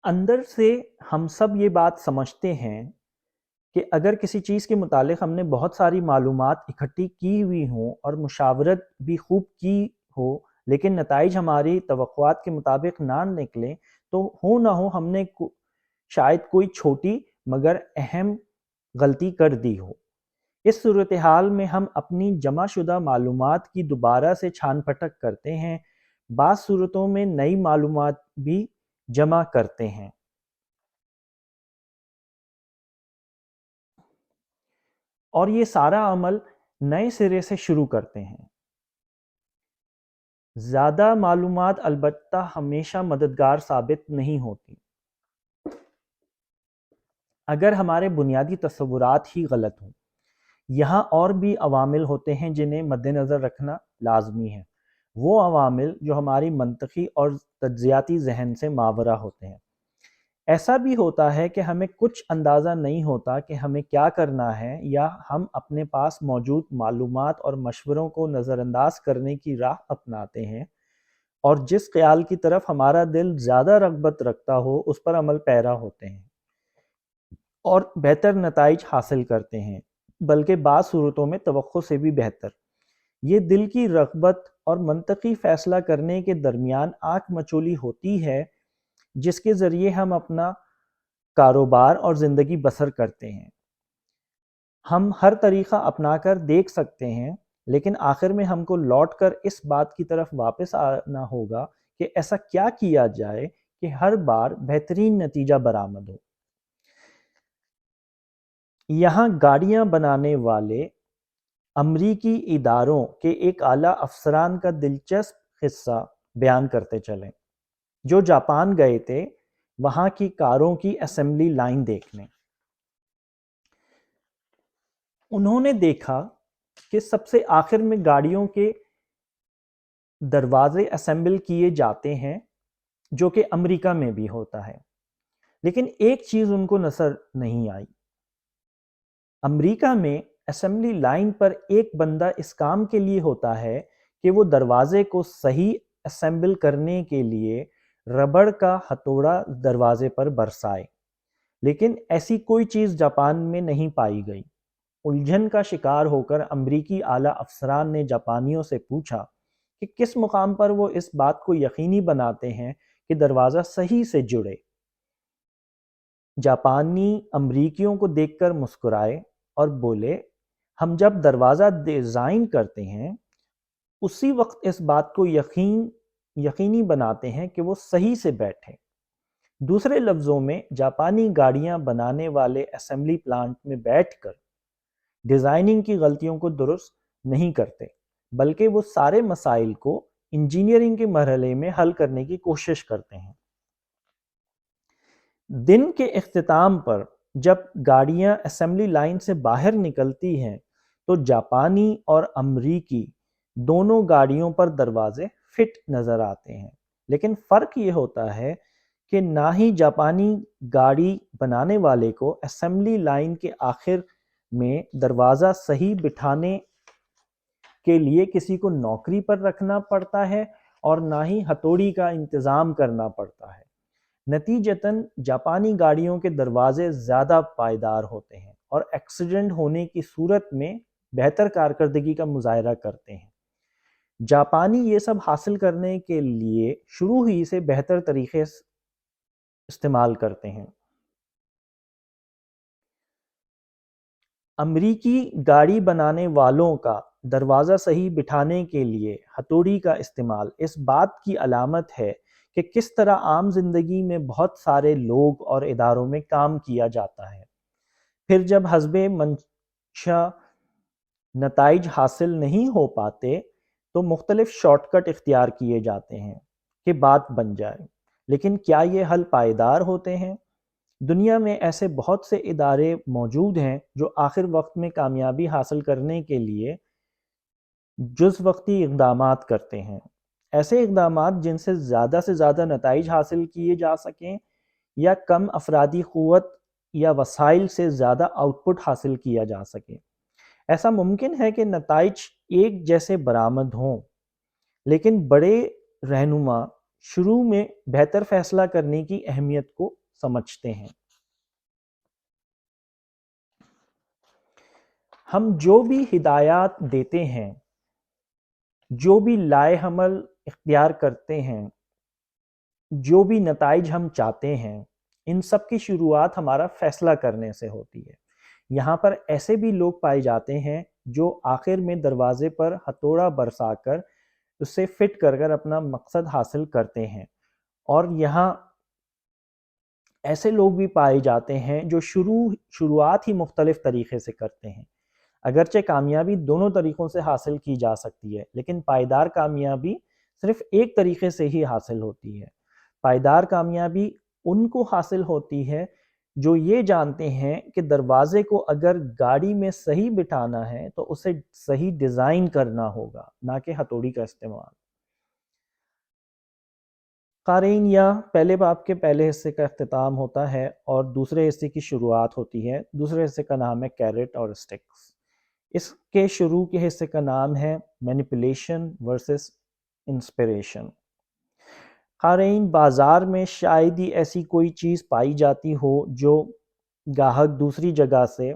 اندر سے ہم سب یہ بات سمجھتے ہیں کہ اگر کسی چیز کے متعلق ہم نے بہت ساری معلومات اکٹھی کی ہوئی ہوں اور مشاورت بھی خوب کی ہو، لیکن نتائج ہماری توقعات کے مطابق نہ نکلیں، تو ہو نہ ہو ہم نے شاید کوئی چھوٹی مگر اہم غلطی کر دی ہو۔ اس صورتحال میں ہم اپنی جمع شدہ معلومات کی دوبارہ سے چھان پھٹک کرتے ہیں، بعض صورتوں میں نئی معلومات بھی جمع کرتے ہیں، اور یہ سارا عمل نئے سرے سے شروع کرتے ہیں۔ زیادہ معلومات البتہ ہمیشہ مددگار ثابت نہیں ہوتی اگر ہمارے بنیادی تصورات ہی غلط ہوں۔ یہاں اور بھی عوامل ہوتے ہیں جنہیں مد نظر رکھنا لازمی ہے، وہ عوامل جو ہماری منطقی اور تجزیاتی ذہن سے ماورا ہوتے ہیں۔ ایسا بھی ہوتا ہے کہ ہمیں کچھ اندازہ نہیں ہوتا کہ ہمیں کیا کرنا ہے، یا ہم اپنے پاس موجود معلومات اور مشوروں کو نظر انداز کرنے کی راہ اپناتے ہیں اور جس خیال کی طرف ہمارا دل زیادہ رغبت رکھتا ہو اس پر عمل پیرا ہوتے ہیں اور بہتر نتائج حاصل کرتے ہیں، بلکہ بعض صورتوں میں توقع سے بھی بہتر۔ یہ دل کی رغبت اور منطقی فیصلہ کرنے کے درمیان آنکھ مچولی ہوتی ہے جس کے ذریعے ہم اپنا کاروبار اور زندگی بسر کرتے ہیں۔ ہم ہر طریقہ اپنا کر دیکھ سکتے ہیں، لیکن آخر میں ہم کو لوٹ کر اس بات کی طرف واپس آنا ہوگا کہ ایسا کیا کیا جائے کہ ہر بار بہترین نتیجہ برآمد ہو۔ یہاں گاڑیاں بنانے والے امریکی اداروں کے ایک اعلیٰ افسران کا دلچسپ قصہ بیان کرتے چلیں، جو جاپان گئے تھے وہاں کی کاروں کی اسمبلی لائن دیکھنے۔ انہوں نے دیکھا کہ سب سے آخر میں گاڑیوں کے دروازے اسمبل کیے جاتے ہیں، جو کہ امریکہ میں بھی ہوتا ہے، لیکن ایک چیز ان کو نظر نہیں آئی۔ امریکہ میں اسمبلی لائن پر ایک بندہ اس کام کے لیے ہوتا ہے کہ وہ دروازے کو صحیح اسمبل کرنے کے لیے ربڑ کا ہتھوڑا دروازے پر برسائے، لیکن ایسی کوئی چیز جاپان میں نہیں پائی گئی۔ الجھن کا شکار ہو کر امریکی اعلیٰ افسران نے جاپانیوں سے پوچھا کہ کس مقام پر وہ اس بات کو یقینی بناتے ہیں کہ دروازہ صحیح سے جڑے۔ جاپانی امریکیوں کو دیکھ کر مسکرائے اور بولے، ہم جب دروازہ ڈیزائن کرتے ہیں اسی وقت اس بات کو یقینی بناتے ہیں کہ وہ صحیح سے بیٹھے۔ دوسرے لفظوں میں، جاپانی گاڑیاں بنانے والے اسمبلی پلانٹ میں بیٹھ کر ڈیزائننگ کی غلطیوں کو درست نہیں کرتے، بلکہ وہ سارے مسائل کو انجینئرنگ کے مرحلے میں حل کرنے کی کوشش کرتے ہیں۔ دن کے اختتام پر جب گاڑیاں اسمبلی لائن سے باہر نکلتی ہیں تو جاپانی اور امریکی دونوں گاڑیوں پر دروازے فٹ نظر آتے ہیں، لیکن فرق یہ ہوتا ہے کہ نہ ہی جاپانی گاڑی بنانے والے کو اسمبلی لائن کے آخر میں دروازہ صحیح بٹھانے کے لیے کسی کو نوکری پر رکھنا پڑتا ہے اور نہ ہی ہتھوڑی کا انتظام کرنا پڑتا ہے۔ نتیجتاً جاپانی گاڑیوں کے دروازے زیادہ پائیدار ہوتے ہیں اور ایکسیڈنٹ ہونے کی صورت میں بہتر کارکردگی کا مظاہرہ کرتے ہیں۔ جاپانی یہ سب حاصل کرنے کے لیے شروع ہی سے بہتر طریقے استعمال کرتے ہیں۔ امریکی گاڑی بنانے والوں کا دروازہ صحیح بٹھانے کے لیے ہتھوڑی کا استعمال اس بات کی علامت ہے کہ کس طرح عام زندگی میں بہت سارے لوگ اور اداروں میں کام کیا جاتا ہے۔ پھر جب حسب منشا نتائج حاصل نہیں ہو پاتے تو مختلف شارٹ کٹ اختیار کیے جاتے ہیں کہ بات بن جائے، لیکن کیا یہ حل پائیدار ہوتے ہیں؟ دنیا میں ایسے بہت سے ادارے موجود ہیں جو آخر وقت میں کامیابی حاصل کرنے کے لیے جز وقتی اقدامات کرتے ہیں، ایسے اقدامات جن سے زیادہ نتائج حاصل کیے جا سکیں یا کم افرادی قوت یا وسائل سے زیادہ آؤٹ پٹ حاصل کیا جا سکے۔ ایسا ممکن ہے کہ نتائج ایک جیسے برآمد ہوں، لیکن بڑے رہنما شروع میں بہتر فیصلہ کرنے کی اہمیت کو سمجھتے ہیں۔ ہم جو بھی ہدایات دیتے ہیں، جو بھی لائے عمل اختیار کرتے ہیں، جو بھی نتائج ہم چاہتے ہیں، ان سب کی شروعات ہمارا فیصلہ کرنے سے ہوتی ہے۔ یہاں پر ایسے بھی لوگ پائے جاتے ہیں جو آخر میں دروازے پر ہتھوڑا برسا کر اسے فٹ کر اپنا مقصد حاصل کرتے ہیں، اور یہاں ایسے لوگ بھی پائے جاتے ہیں جو شروعات ہی مختلف طریقے سے کرتے ہیں۔ اگرچہ کامیابی دونوں طریقوں سے حاصل کی جا سکتی ہے، لیکن پائیدار کامیابی صرف ایک طریقے سے ہی حاصل ہوتی ہے۔ پائیدار کامیابی ان کو حاصل ہوتی ہے جو یہ جانتے ہیں کہ دروازے کو اگر گاڑی میں صحیح بٹھانا ہے تو اسے صحیح ڈیزائن کرنا ہوگا، نہ کہ ہتھوڑی کا استعمال۔ قارئین، یہاں پہلے باب کے پہلے حصے کا اختتام ہوتا ہے اور دوسرے حصے کی شروعات ہوتی ہے۔ دوسرے حصے کا نام ہے کیرٹ اور اسٹکس۔ اس کے شروع کے حصے کا نام ہے مینیپولیشن ورسس انسپریشن۔ قارئین، بازار میں شاید ہی ایسی کوئی چیز پائی جاتی ہو جو گاہک دوسری جگہ سے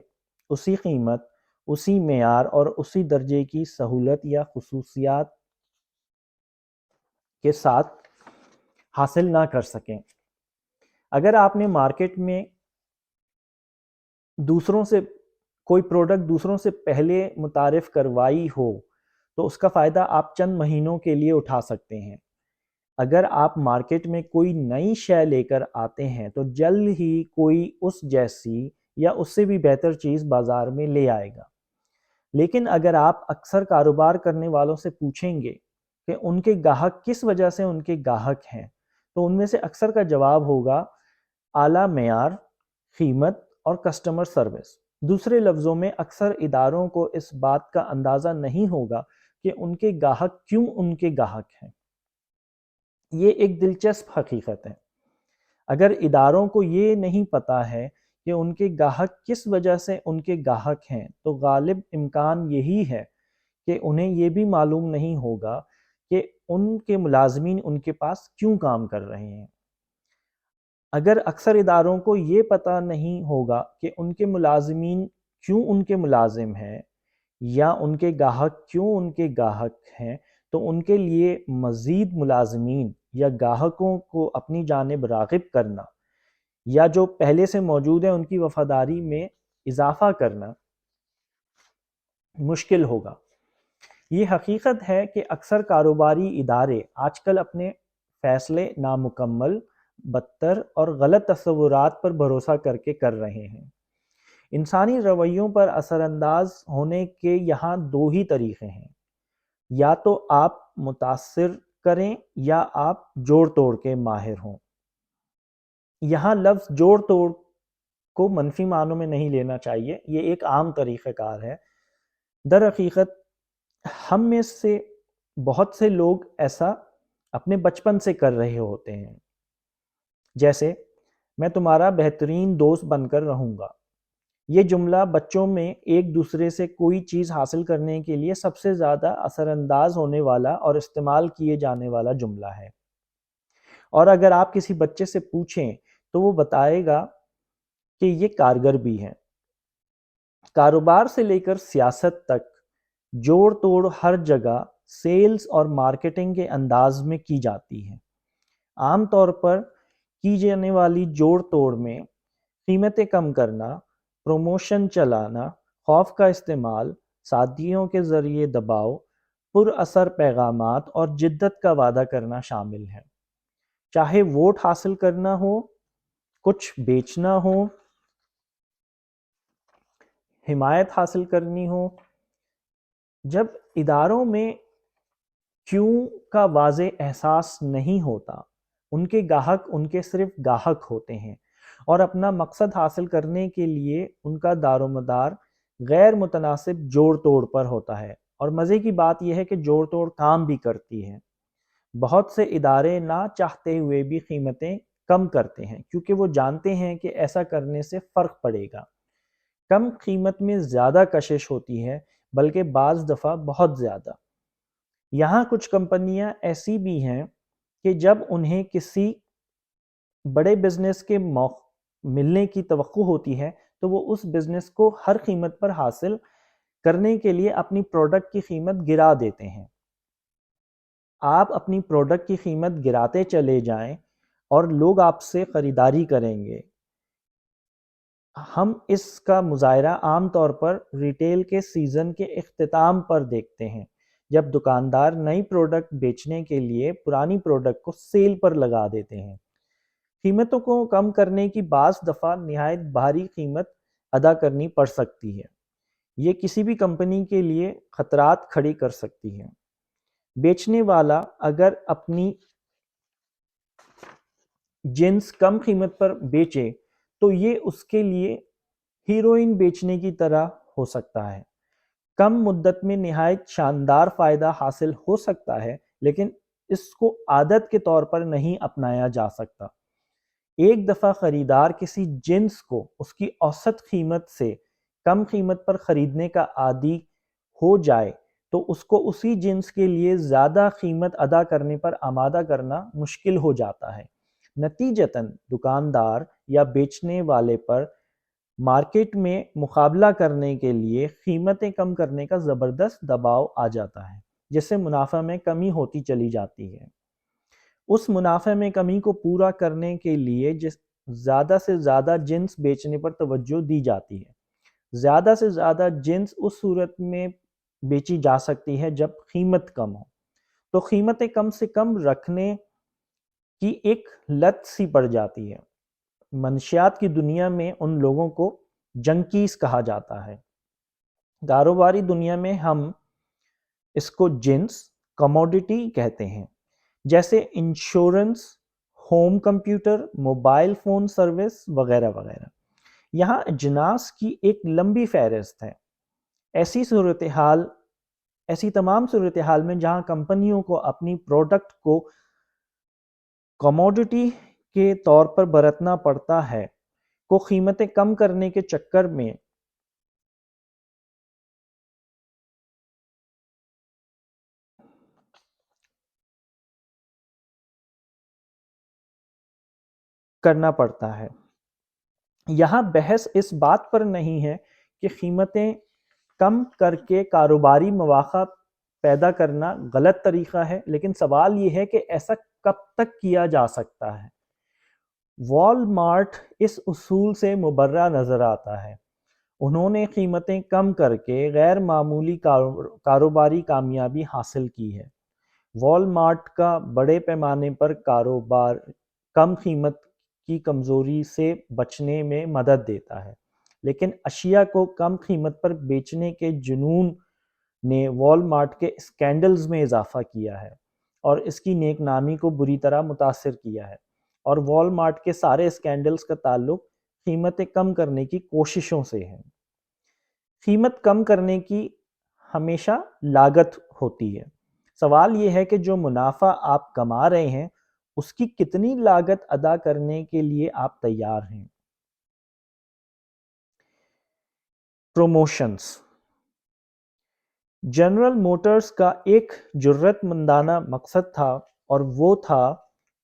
اسی قیمت، اسی معیار اور اسی درجے کی سہولت یا خصوصیات کے ساتھ حاصل نہ کر سکیں۔ اگر آپ نے مارکیٹ میں دوسروں سے کوئی پروڈکٹ دوسروں سے پہلے متعارف کروائی ہو تو اس کا فائدہ آپ چند مہینوں کے لیے اٹھا سکتے ہیں۔ اگر آپ مارکیٹ میں کوئی نئی شے لے کر آتے ہیں تو جلد ہی کوئی اس جیسی یا اس سے بھی بہتر چیز بازار میں لے آئے گا۔ لیکن اگر آپ اکثر کاروبار کرنے والوں سے پوچھیں گے کہ ان کے گاہک کس وجہ سے ان کے گاہک ہیں، تو ان میں سے اکثر کا جواب ہوگا اعلیٰ معیار، قیمت اور کسٹمر سروس۔ دوسرے لفظوں میں، اکثر اداروں کو اس بات کا اندازہ نہیں ہوگا کہ ان کے گاہک کیوں ان کے گاہک ہیں۔ یہ ایک دلچسپ حقیقت ہے۔ اگر اداروں کو یہ نہیں پتا ہے کہ ان کے گاہک کس وجہ سے ان کے گاہک ہیں، تو غالب امکان یہی ہے کہ انہیں یہ بھی معلوم نہیں ہوگا کہ ان کے ملازمین ان کے پاس کیوں کام کر رہے ہیں۔ اگر اکثر اداروں کو یہ پتہ نہیں ہوگا کہ ان کے ملازمین کیوں ان کے ملازم ہیں یا ان کے گاہک کیوں ان کے گاہک ہیں، تو ان کے لیے مزید ملازمین یا گاہکوں کو اپنی جانب راغب کرنا یا جو پہلے سے موجود ہیں ان کی وفاداری میں اضافہ کرنا مشکل ہوگا۔ یہ حقیقت ہے کہ اکثر کاروباری ادارے آج کل اپنے فیصلے نامکمل، بدتر اور غلط تصورات پر بھروسہ کر کے کر رہے ہیں۔ انسانی رویوں پر اثر انداز ہونے کے یہاں دو ہی طریقے ہیں، یا تو آپ متاثر کریں یا آپ جوڑ توڑ کے ماہر ہوں۔ یہاں لفظ جوڑ توڑ کو منفی معنوں میں نہیں لینا چاہیے، یہ ایک عام طریقہ کار ہے۔ در حقیقت ہم میں سے بہت سے لوگ ایسا اپنے بچپن سے کر رہے ہوتے ہیں، جیسے میں تمہارا بہترین دوست بن کر رہوں گا۔ یہ جملہ بچوں میں ایک دوسرے سے کوئی چیز حاصل کرنے کے لیے سب سے زیادہ اثر انداز ہونے والا اور استعمال کیے جانے والا جملہ ہے، اور اگر آپ کسی بچے سے پوچھیں تو وہ بتائے گا کہ یہ کارگر بھی ہے۔ کاروبار سے لے کر سیاست تک جوڑ توڑ ہر جگہ سیلز اور مارکیٹنگ کے انداز میں کی جاتی ہے۔ عام طور پر کی جانے والی جوڑ توڑ میں قیمتیں کم کرنا، پروموشن چلانا، خوف کا استعمال، ساتھیوں کے ذریعے دباؤ، پر اثر پیغامات اور جدت کا وعدہ کرنا شامل ہے۔ چاہے ووٹ حاصل کرنا ہو، کچھ بیچنا ہو، حمایت حاصل کرنی ہو۔ جب اداروں میں کیوں کا واضح احساس نہیں ہوتا، ان کے گاہک ان کے صرف گاہک ہوتے ہیں اور اپنا مقصد حاصل کرنے کے لیے ان کا دار و مدار غیر متناسب جوڑ توڑ پر ہوتا ہے۔ اور مزے کی بات یہ ہے کہ جوڑ توڑ کام بھی کرتی ہے۔ بہت سے ادارے نہ چاہتے ہوئے بھی قیمتیں کم کرتے ہیں کیونکہ وہ جانتے ہیں کہ ایسا کرنے سے فرق پڑے گا۔ کم قیمت میں زیادہ کشش ہوتی ہے، بلکہ بعض دفعہ بہت زیادہ۔ یہاں کچھ کمپنیاں ایسی بھی ہیں کہ جب انہیں کسی بڑے بزنس کے ملنے کی توقع ہوتی ہے تو وہ اس بزنس کو ہر قیمت پر حاصل کرنے کے لیے اپنی پروڈکٹ کی قیمت گرا دیتے ہیں۔ آپ اپنی پروڈکٹ کی قیمت گراتے چلے جائیں اور لوگ آپ سے خریداری کریں گے۔ ہم اس کا مظاہرہ عام طور پر ریٹیل کے سیزن کے اختتام پر دیکھتے ہیں، جب دکاندار نئی پروڈکٹ بیچنے کے لیے پرانی پروڈکٹ کو سیل پر لگا دیتے ہیں۔ قیمتوں کو کم کرنے کی بعض دفعہ نہایت بھاری قیمت ادا کرنی پڑ سکتی ہے۔ یہ کسی بھی کمپنی کے لیے خطرات کھڑی کر سکتی ہے۔ بیچنے والا اگر اپنی جنس کم قیمت پر بیچے تو یہ اس کے لیے ہیروئن بیچنے کی طرح ہو سکتا ہے۔ کم مدت میں نہایت شاندار فائدہ حاصل ہو سکتا ہے، لیکن اس کو عادت کے طور پر نہیں اپنایا جا سکتا۔ ایک دفعہ خریدار کسی جنس کو اس کی اوسط قیمت سے کم قیمت پر خریدنے کا عادی ہو جائے تو اس کو اسی جنس کے لیے زیادہ قیمت ادا کرنے پر آمادہ کرنا مشکل ہو جاتا ہے۔ نتیجتاً دکاندار یا بیچنے والے پر مارکیٹ میں مقابلہ کرنے کے لیے قیمتیں کم کرنے کا زبردست دباؤ آ جاتا ہے، جس سے منافع میں کمی ہوتی چلی جاتی ہے۔ اس منافع میں کمی کو پورا کرنے کے لیے زیادہ سے زیادہ جنس بیچنے پر توجہ دی جاتی ہے۔ زیادہ سے زیادہ جنس اس صورت میں بیچی جا سکتی ہے جب قیمت کم ہو، تو قیمتیں کم سے کم رکھنے کی ایک لت سی پڑ جاتی ہے۔ منشیات کی دنیا میں ان لوگوں کو جنکیز کہا جاتا ہے۔ کاروباری دنیا میں ہم اس کو جنس، کموڈٹی کہتے ہیں، جیسے insurance, home computer, mobile phone service وغیرہ وغیرہ۔ یہاں اجناس کی ایک لمبی فہرست ہے۔ ایسی تمام صورتحال میں جہاں کمپنیوں کو اپنی پروڈکٹ کو کموڈٹی کے طور پر برتنا پڑتا ہے، کو قیمتیں کم کرنے کے چکر میں کرنا پڑتا ہے۔ یہاں بحث اس بات پر نہیں ہے کہ قیمتیں کم کر کے کاروباری مواقع پیدا کرنا غلط طریقہ ہے، لیکن سوال یہ ہے کہ ایسا کب تک کیا جا سکتا ہے؟ وال مارٹ اس اصول سے مبرہ نظر آتا ہے۔ انہوں نے قیمتیں کم کر کے غیر معمولی کاروباری کامیابی حاصل کی ہے۔ وال مارٹ کا بڑے پیمانے پر کاروبار کم قیمت کی کمزوری سے بچنے میں مدد دیتا ہے، لیکن اشیاء کو کم قیمت پر بیچنے کے جنون نے وال مارٹ کے اسکینڈلز میں اضافہ کیا ہے اور اس کی نیک نامی کو بری طرح متاثر کیا ہے، اور وال مارٹ کے سارے اسکینڈلز کا تعلق قیمتیں کم کرنے کی کوششوں سے ہے۔ قیمت کم کرنے کی ہمیشہ لاگت ہوتی ہے۔ سوال یہ ہے کہ جو منافع آپ کما رہے ہیں اس کی کتنی لاگت ادا کرنے کے لیے آپ تیار ہیں۔ پروموشنز۔ جنرل موٹرز کا ایک جرات مندانہ مقصد تھا، اور وہ تھا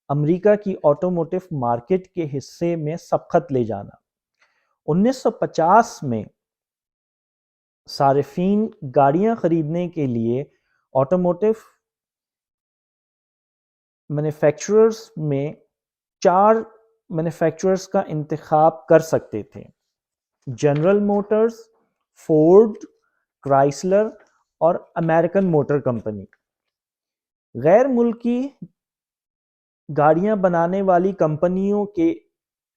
امریکہ کی آٹوموٹیو مارکیٹ کے حصے میں سبقت لے جانا۔ 1950 میں صارفین گاڑیاں خریدنے کے لیے آٹوموٹیو مینوفیکچررز میں 4 مینوفیکچررز کا انتخاب کر سکتے تھے: جنرل موٹرز، فورڈ، کرائسلر اور امریکن موٹر کمپنی۔ غیر ملکی گاڑیاں بنانے والی کمپنیوں کے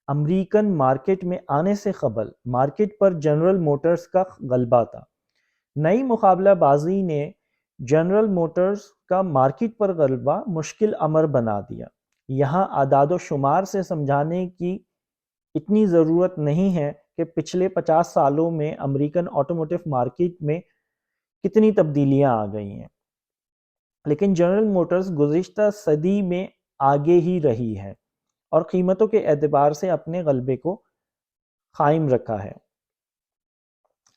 امریکن مارکیٹ میں آنے سے قبل مارکیٹ پر جنرل موٹرز کا غلبہ تھا۔ نئی مقابلہ بازی نے جنرل موٹرز کا مارکیٹ پر غلبہ مشکل امر بنا دیا۔ یہاں اعداد و شمار سے سمجھانے کی اتنی ضرورت نہیں ہے کہ پچھلے 50 سالوں میں امریکن آٹوموٹیو مارکیٹ میں کتنی تبدیلیاں آ گئی ہیں، لیکن جنرل موٹرز گزشتہ صدی میں آگے ہی رہی ہے اور قیمتوں کے اعتبار سے اپنے غلبے کو قائم رکھا ہے۔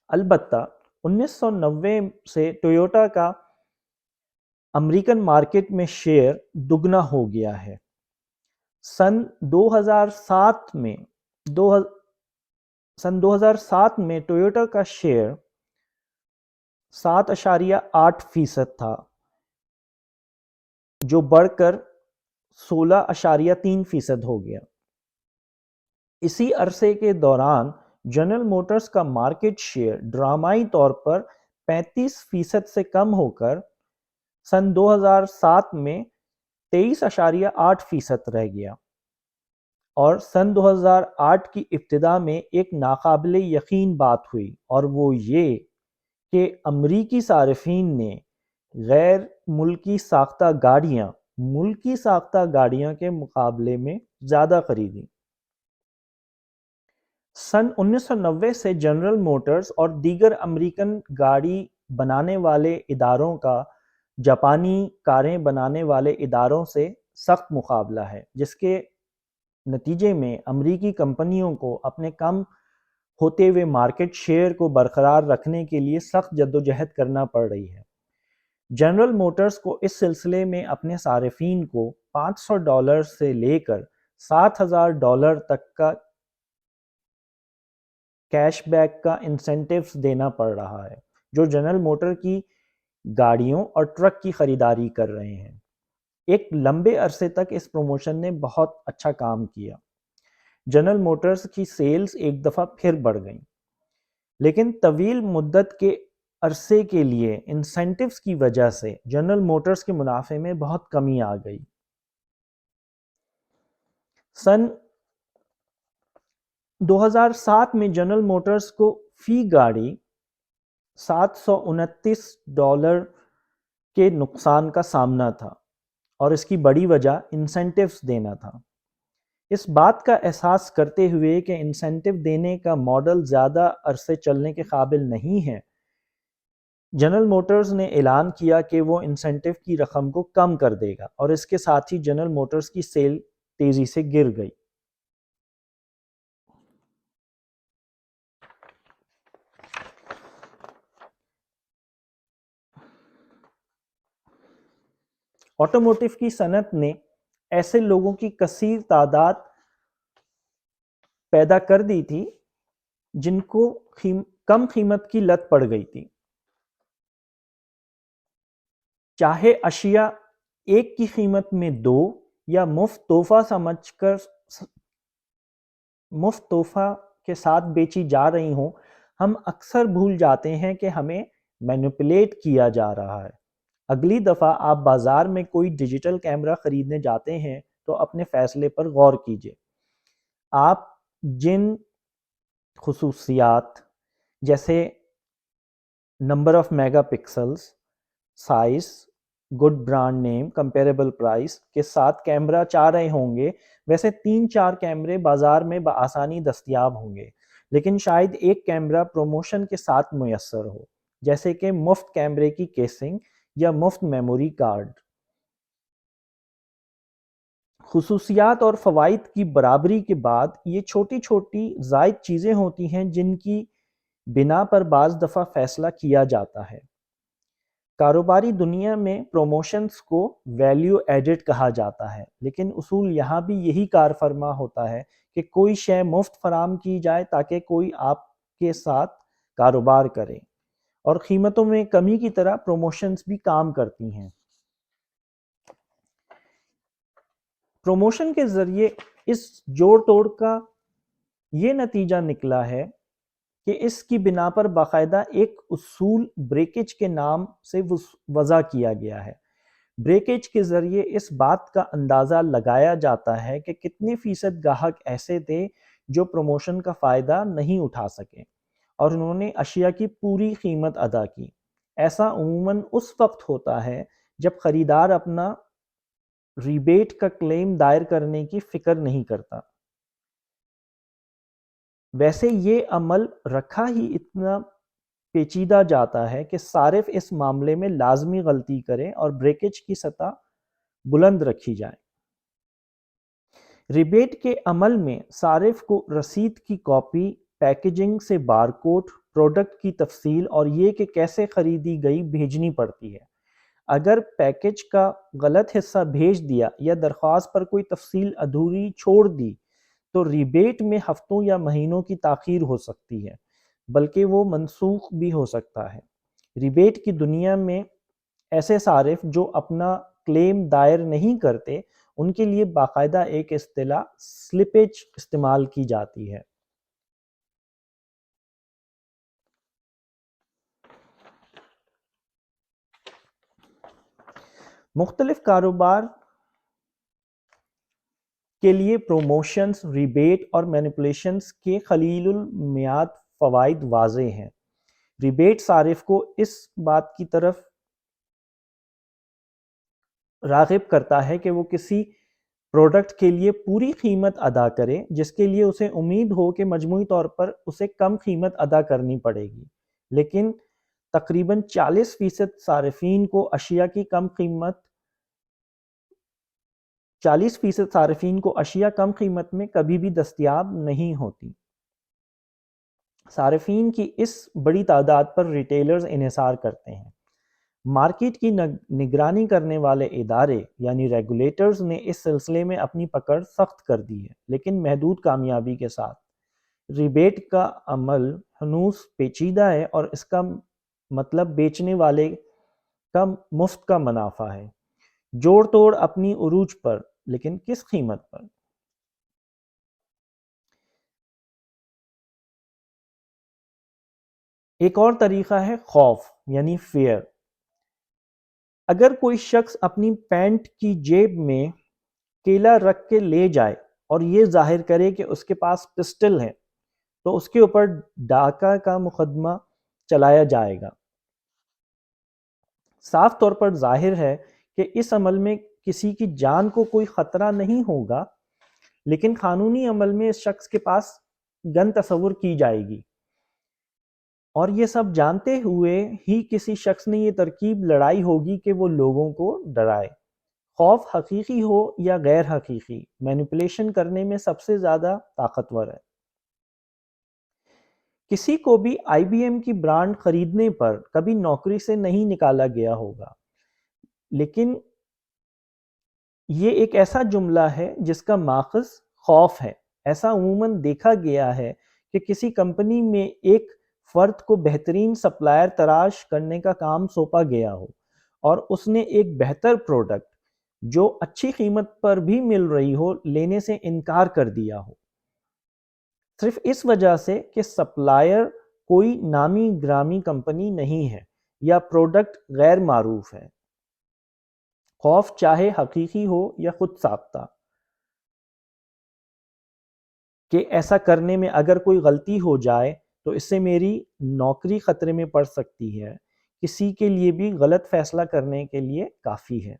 البتہ 1990 سے ٹویوٹا کا امریکن مارکیٹ میں شیئر دگنا ہو گیا ہے۔ سن 2007 میں ٹویوٹا کا شیئر 7.8% تھا، جو بڑھ کر 16.3% ہو گیا۔ اسی عرصے کے دوران جنرل موٹرز کا مارکیٹ شیئر ڈرامائی طور پر 35% سے کم ہو کر سن 2007 میں 23.8% رہ گیا، اور سن 2008 کی ابتدا میں ایک ناقابل یقین بات ہوئی، اور وہ یہ کہ امریکی صارفین نے غیر ملکی ساختہ گاڑیاں کے مقابلے میں زیادہ خریدیں۔ سن 1990 سے جنرل موٹرز اور دیگر امریکن گاڑی بنانے والے اداروں کا جاپانی کاریں بنانے والے اداروں سے سخت مقابلہ ہے، جس کے نتیجے میں امریکی کمپنیوں کو اپنے کم ہوتے ہوئے مارکیٹ شیئر کو برقرار رکھنے کے لیے سخت جدوجہد کرنا پڑ رہی ہے۔ جنرل موٹرز کو اس سلسلے میں اپنے صارفین کو $500 سے لے کر $7,000 تک کا کیش بیک کا انسینٹیوز دینا پڑ رہا ہے، جو جنرل موٹر کی گاڑیوں اور ٹرک کی خریداری کر رہے ہیں۔ ایک لمبے عرصے تک اس پروموشن نے بہت اچھا کام کیا۔ جنرل موٹرز کی سیلز ایک دفعہ پھر بڑھ گئیں، لیکن طویل مدت کے عرصے کے لیے انسینٹیوز کی وجہ سے جنرل موٹرز کے منافع میں بہت کمی آ گئی۔ سن 2007 میں جنرل موٹرز کو فی گاڑی $729 کے نقصان کا سامنا تھا، اور اس کی بڑی وجہ انسینٹیوز دینا تھا۔ اس بات کا احساس کرتے ہوئے کہ انسینٹیو دینے کا ماڈل زیادہ عرصے چلنے کے قابل نہیں ہے، جنرل موٹرز نے اعلان کیا کہ وہ انسینٹیو کی رقم کو کم کر دے گا، اور اس کے ساتھ ہی جنرل موٹرز کی سیل تیزی سے گر گئی۔ آٹوموٹیو کی صنعت نے ایسے لوگوں کی کثیر تعداد پیدا کر دی تھی جن کو کم قیمت کی لت پڑ گئی تھی۔ چاہے اشیاء ایک کی قیمت میں 2 یا مفت تحفہ سمجھ کر مفت تحفہ کے ساتھ بیچی جا رہی ہوں، ہم اکثر بھول جاتے ہیں کہ ہمیں مینپولیٹ کیا جا رہا ہے۔ اگلی دفعہ آپ بازار میں کوئی ڈیجیٹل کیمرہ خریدنے جاتے ہیں تو اپنے فیصلے پر غور کیجیے۔ آپ جن خصوصیات جیسے number of mega pixels, size, good brand name, comparable price کے ساتھ کیمرہ چاہ رہے ہوں گے، ویسے 3-4 کیمرے بازار میں بآسانی دستیاب ہوں گے، لیکن شاید ایک کیمرہ پروموشن کے ساتھ میسر ہو، جیسے کہ مفت کیمرے کی کیسنگ یا مفت میموری کارڈ۔ خصوصیات اور فوائد کی برابری کے بعد یہ چھوٹی چھوٹی زائد چیزیں ہوتی ہیں جن کی بنا پر بعض دفعہ فیصلہ کیا جاتا ہے۔ کاروباری دنیا میں پروموشنز کو ویلیو ایڈڈ کہا جاتا ہے، لیکن اصول یہاں بھی یہی کار فرما ہوتا ہے کہ کوئی شے مفت فراہم کی جائے تاکہ کوئی آپ کے ساتھ کاروبار کرے، اور قیمتوں میں کمی کی طرح پروموشنز بھی کام کرتی ہیں۔ پروموشن کے ذریعے اس جوڑ توڑ کا یہ نتیجہ نکلا ہے کہ اس کی بنا پر باقاعدہ ایک اصول بریکیج کے نام سے وضع کیا گیا ہے۔ بریکیج کے ذریعے اس بات کا اندازہ لگایا جاتا ہے کہ کتنے فیصد گاہک ایسے تھے جو پروموشن کا فائدہ نہیں اٹھا سکے اور انہوں نے اشیاء کی پوری قیمت ادا کی۔ ایسا عموماً اس وقت ہوتا ہے جب خریدار اپنا ریبیٹ کا کلیم دائر کرنے کی فکر نہیں کرتا۔ ویسے یہ عمل رکھا ہی اتنا پیچیدہ جاتا ہے کہ صارف اس معاملے میں لازمی غلطی کرے اور بریکیج کی سطح بلند رکھی جائے۔ ریبیٹ کے عمل میں صارف کو رسید کی کاپی، پیکیجنگ سے بارکوڈ، پروڈکٹ کی تفصیل اور یہ کہ کیسے خریدی گئی بھیجنی پڑتی ہے۔ اگر پیکیج کا غلط حصہ بھیج دیا یا درخواست پر کوئی تفصیل ادھوری چھوڑ دی تو ریبیٹ میں ہفتوں یا مہینوں کی تاخیر ہو سکتی ہے، بلکہ وہ منسوخ بھی ہو سکتا ہے۔ ریبیٹ کی دنیا میں ایسے صارف جو اپنا کلیم دائر نہیں کرتے، ان کے لیے باقاعدہ ایک اصطلاح سلپیج استعمال کی جاتی ہے۔ مختلف کاروبار کے لیے پروموشنز، ریبیٹ اور مینیپولیشنز کے خلیل المیعاد فوائد واضح ہیں۔ ریبیٹ صارف کو اس بات کی طرف راغب کرتا ہے کہ وہ کسی پروڈکٹ کے لیے پوری قیمت ادا کرے جس کے لیے اسے امید ہو کہ مجموعی طور پر اسے کم قیمت ادا کرنی پڑے گی، لیکن تقریباً 40% صارفین کو اشیاء کم قیمت میں کبھی بھی دستیاب نہیں ہوتی۔ صارفین کی اس بڑی تعداد پر ریٹیلرز انحصار کرتے ہیں۔ مارکیٹ کی نگرانی کرنے والے ادارے یعنی ریگولیٹرز نے اس سلسلے میں اپنی پکڑ سخت کر دی ہے، لیکن محدود کامیابی کے ساتھ۔ ریبیٹ کا عمل ہنوز پیچیدہ ہے اور اس کا مطلب بیچنے والے کا مفت کا منافع ہے۔ جوڑ توڑ اپنی عروج پر، لیکن کس قیمت پر؟ ایک اور طریقہ ہے خوف یعنی فیئر۔ اگر کوئی شخص اپنی پینٹ کی جیب میں کیلا رکھ کے لے جائے اور یہ ظاہر کرے کہ اس کے پاس پسٹل ہے تو اس کے اوپر ڈاکہ کا مقدمہ چلایا جائے گا۔ صاف طور پر ظاہر ہے کہ اس عمل میں کسی کی جان کو کوئی خطرہ نہیں ہوگا، لیکن قانونی عمل میں اس شخص کے پاس گن تصور کی جائے گی، اور یہ سب جانتے ہوئے ہی کسی شخص نے یہ ترکیب لڑائی ہوگی کہ وہ لوگوں کو ڈرائے۔ خوف حقیقی ہو یا غیر حقیقی، مینیپولیشن کرنے میں سب سے زیادہ طاقتور ہے۔ کسی کو بھی آئی بی ایم کی برانڈ خریدنے پر کبھی نوکری سے نہیں نکالا گیا ہوگا، لیکن یہ ایک ایسا جملہ ہے جس کا ماخذ خوف ہے۔ ایسا عموماً دیکھا گیا ہے کہ کسی کمپنی میں ایک فرد کو بہترین سپلائر تلاش کرنے کا کام سونپا گیا ہو اور اس نے ایک بہتر پروڈکٹ جو اچھی قیمت پر بھی مل رہی ہو لینے سے انکار کر دیا ہو، صرف اس وجہ سے کہ سپلائر کوئی نامی گرامی کمپنی نہیں ہے یا پروڈکٹ غیر معروف ہے۔ خوف چاہے حقیقی ہو یا خود ساختہ، کہ ایسا کرنے میں اگر کوئی غلطی ہو جائے تو اس سے میری نوکری خطرے میں پڑ سکتی ہے، کسی کے لیے بھی غلط فیصلہ کرنے کے لیے کافی ہے،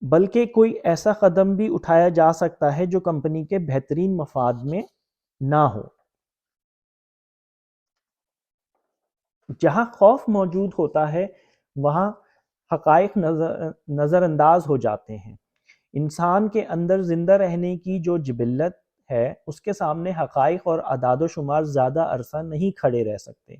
بلکہ کوئی ایسا قدم بھی اٹھایا جا سکتا ہے جو کمپنی کے بہترین مفاد میں نہ ہو۔ جہاں خوف موجود ہوتا ہے وہاں حقائق نظر انداز ہو جاتے ہیں۔ انسان کے اندر زندہ رہنے کی جو جبلت ہے اس کے سامنے حقائق اور اعداد و شمار زیادہ عرصہ نہیں کھڑے رہ سکتے۔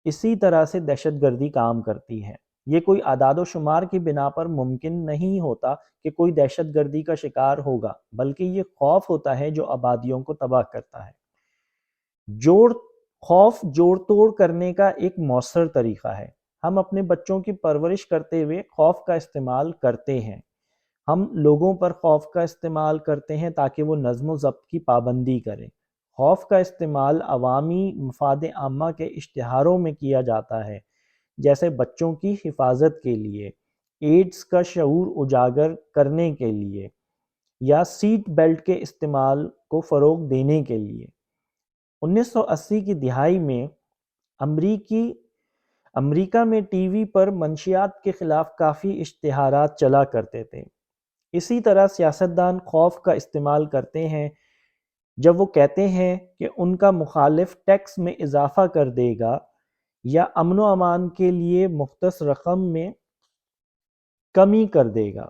اسی طرح سے دہشت گردی کام کرتی ہے۔ یہ کوئی اعداد و شمار کی بنا پر ممکن نہیں ہوتا کہ کوئی دہشت گردی کا شکار ہوگا، بلکہ یہ خوف ہوتا ہے جو آبادیوں کو تباہ کرتا ہے۔ خوف جوڑ توڑ کرنے کا ایک مؤثر طریقہ ہے۔ ہم اپنے بچوں کی پرورش کرتے ہوئے خوف کا استعمال کرتے ہیں۔ ہم لوگوں پر خوف کا استعمال کرتے ہیں تاکہ وہ نظم و ضبط کی پابندی کریں۔ خوف کا استعمال عوامی مفاد عامہ کے اشتہاروں میں کیا جاتا ہے، جیسے بچوں کی حفاظت کے لیے، ایڈز کا شعور اجاگر کرنے کے لیے، یا سیٹ بیلٹ کے استعمال کو فروغ دینے کے لیے۔ 1980 کی دہائی میں امریکہ میں ٹی وی پر منشیات کے خلاف کافی اشتہارات چلا کرتے تھے۔ اسی طرح سیاستدان خوف کا استعمال کرتے ہیں جب وہ کہتے ہیں کہ ان کا مخالف ٹیکس میں اضافہ کر دے گا یا امن و امان کے لیے مختص رقم میں کمی کر دے گا۔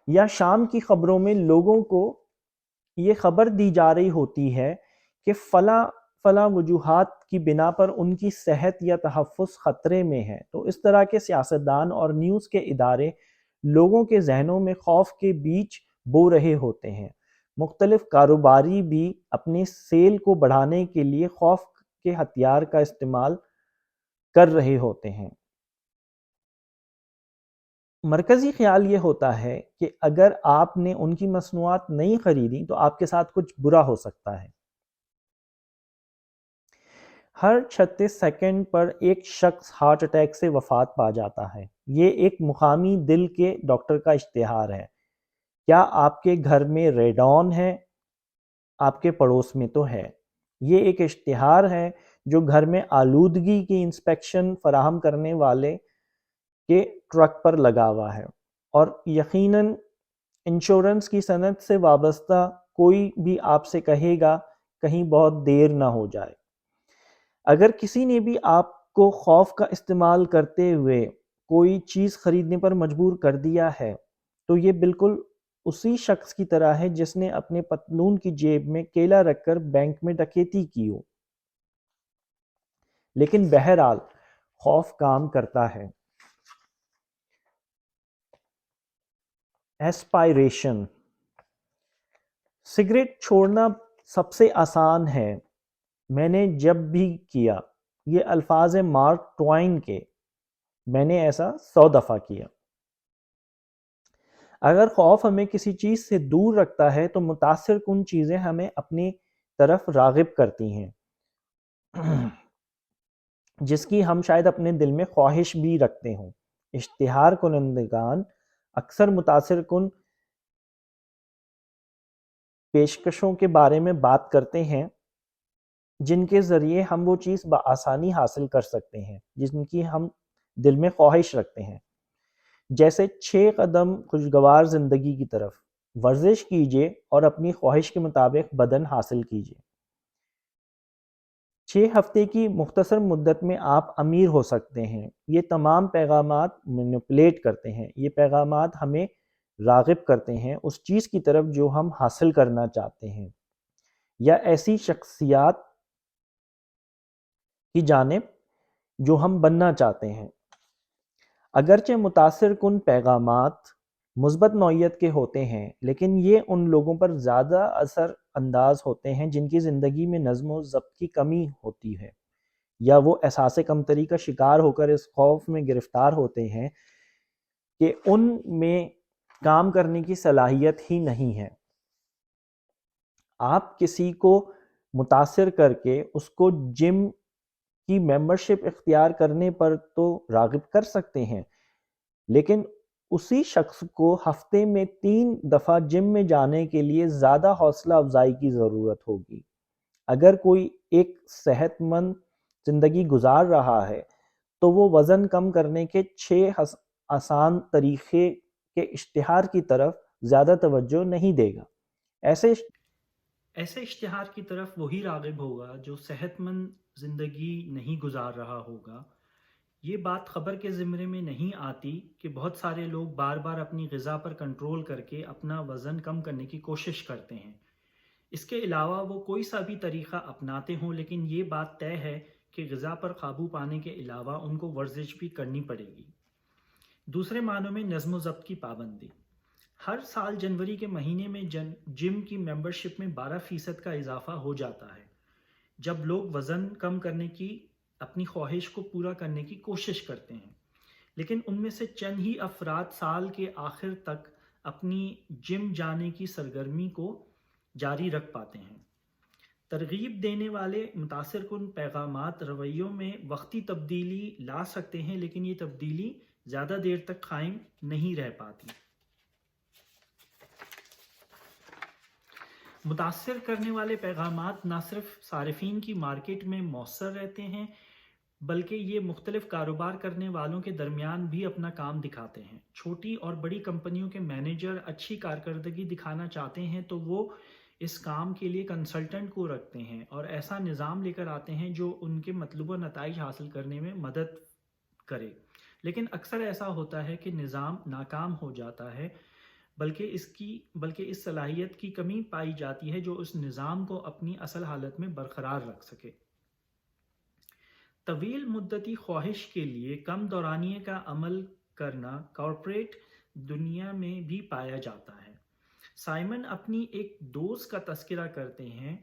یا شام کی خبروں میں لوگوں کو یہ خبر دی جا رہی ہوتی ہے کہ فلاں وجوہات کی بنا پر ان کی صحت یا تحفظ خطرے میں ہے، تو اس طرح کے سیاستدان اور نیوز کے ادارے لوگوں کے ذہنوں میں خوف کے بیج بو رہے ہوتے ہیں۔ مختلف کاروباری بھی اپنے سیل کو بڑھانے کے لیے خوف کے ہتھیار کا استعمال کر رہے ہوتے ہیں۔ مرکزی خیال یہ ہوتا ہے کہ اگر آپ نے ان کی مصنوعات نہیں خریدی تو آپ کے ساتھ کچھ برا ہو سکتا ہے۔ ہر 36 سیکنڈ پر ایک شخص ہارٹ اٹیک سے وفات پا جاتا ہے۔ یہ ایک مقامی دل کے ڈاکٹر کا اشتہار ہے۔ کیا آپ کے گھر میں ریڈون ہے؟ آپ کے پڑوس میں تو ہے۔ یہ ایک اشتہار ہے جو گھر میں آلودگی کی انسپیکشن فراہم کرنے والے کے ٹرک پر لگا ہوا ہے، اور یقیناً انشورنس کی صنعت سے وابستہ کوئی بھی آپ سے کہے گا کہیں بہت دیر نہ ہو جائے۔ اگر کسی نے بھی آپ کو خوف کا استعمال کرتے ہوئے کوئی چیز خریدنے پر مجبور کر دیا ہے تو یہ بالکل اسی شخص کی طرح ہے جس نے اپنے پتلون کی جیب میں کیلا رکھ کر بینک میں ڈکیتی کی ہو۔ لیکن بہرحال خوف کام کرتا ہے۔ ایسپائریشن، سگریٹ چھوڑنا سب سے آسان ہے، میں نے جب بھی کیا، یہ الفاظ ہیں مارک ٹوائن کے، میں نے ایسا 100 دفعہ کیا۔ اگر خوف ہمیں کسی چیز سے دور رکھتا ہے تو متاثر کن چیزیں ہمیں اپنی طرف راغب کرتی ہیں، جس کی ہم شاید اپنے دل میں خواہش بھی رکھتے ہوں۔ اشتہار کنندگان اکثر متاثر کن پیشکشوں کے بارے میں بات کرتے ہیں جن کے ذریعے ہم وہ چیز بآسانی حاصل کر سکتے ہیں جن کی ہم دل میں خواہش رکھتے ہیں، جیسے 6 قدم خوشگوار زندگی کی طرف۔ ورزش کیجیے اور اپنی خواہش کے مطابق بدن حاصل کیجیے۔ 6 ہفتے کی مختصر مدت میں آپ امیر ہو سکتے ہیں۔ یہ تمام پیغامات مینیپولیٹ کرتے ہیں، یہ پیغامات ہمیں راغب کرتے ہیں اس چیز کی طرف جو ہم حاصل کرنا چاہتے ہیں، یا ایسی شخصیات کی جانب جو ہم بننا چاہتے ہیں۔ اگرچہ متاثر کن پیغامات مثبت نوعیت کے ہوتے ہیں، لیکن یہ ان لوگوں پر زیادہ اثر انداز ہوتے ہیں جن کی زندگی میں نظم و ضبط کی کمی ہوتی ہے، یا وہ احساس کمتری کا شکار ہو کر اس خوف میں گرفتار ہوتے ہیں کہ ان میں کام کرنے کی صلاحیت ہی نہیں ہے۔ آپ کسی کو متاثر کر کے اس کو جم کی ممبرشپ اختیار کرنے پر تو راغب کر سکتے ہیں، لیکن اسی شخص کو ہفتے میں 3 دفعہ جم میں جانے کے لیے زیادہ حوصلہ افزائی کی ضرورت ہوگی۔ اگر کوئی ایک صحت مند زندگی گزار رہا ہے تو وہ وزن کم کرنے کے 6 آسان طریقے کے اشتہار کی طرف زیادہ توجہ نہیں دے گا۔ ایسے اشتہار کی طرف وہی راغب ہوگا جو صحت مند زندگی نہیں گزار رہا ہوگا۔ یہ بات خبر کے زمرے میں نہیں آتی کہ بہت سارے لوگ بار بار اپنی غذا پر کنٹرول کر کے اپنا وزن کم کرنے کی کوشش کرتے ہیں۔ اس کے علاوہ وہ کوئی سا بھی طریقہ اپناتے ہوں، لیکن یہ بات طے ہے کہ غذا پر قابو پانے کے علاوہ ان کو ورزش بھی کرنی پڑے گی۔ دوسرے معنوں میں نظم و ضبط کی پابندی۔ ہر سال جنوری کے مہینے میں جم کی ممبرشپ میں 12% کا اضافہ ہو جاتا ہے، جب لوگ وزن کم کرنے کی اپنی خواہش کو پورا کرنے کی کوشش کرتے ہیں، لیکن ان میں سے چند ہی افراد سال کے آخر تک اپنی جم جانے کی سرگرمی کو جاری رکھ پاتے ہیں۔ ترغیب دینے والے متاثر کن پیغامات رویوں میں وقتی تبدیلی لا سکتے ہیں، لیکن یہ تبدیلی زیادہ دیر تک قائم نہیں رہ پاتی۔ متاثر کرنے والے پیغامات نہ صرف صارفین کی مارکیٹ میں مؤثر رہتے ہیں، بلکہ یہ مختلف کاروبار کرنے والوں کے درمیان بھی اپنا کام دکھاتے ہیں۔ چھوٹی اور بڑی کمپنیوں کے مینیجر اچھی کارکردگی دکھانا چاہتے ہیں تو وہ اس کام کے لیے کنسلٹنٹ کو رکھتے ہیں اور ایسا نظام لے کر آتے ہیں جو ان کے مطلوبہ نتائج حاصل کرنے میں مدد کرے، لیکن اکثر ایسا ہوتا ہے کہ نظام ناکام ہو جاتا ہے، بلکہ اس صلاحیت کی کمی پائی جاتی ہے جو اس نظام کو اپنی اصل حالت میں برقرار رکھ سکے۔ طویل مدتی خواہش کے لیے کم دورانیے کا عمل کرنا کارپوریٹ دنیا میں بھی پایا جاتا ہے۔ سائمن اپنی ایک دوست کا تذکرہ کرتے ہیں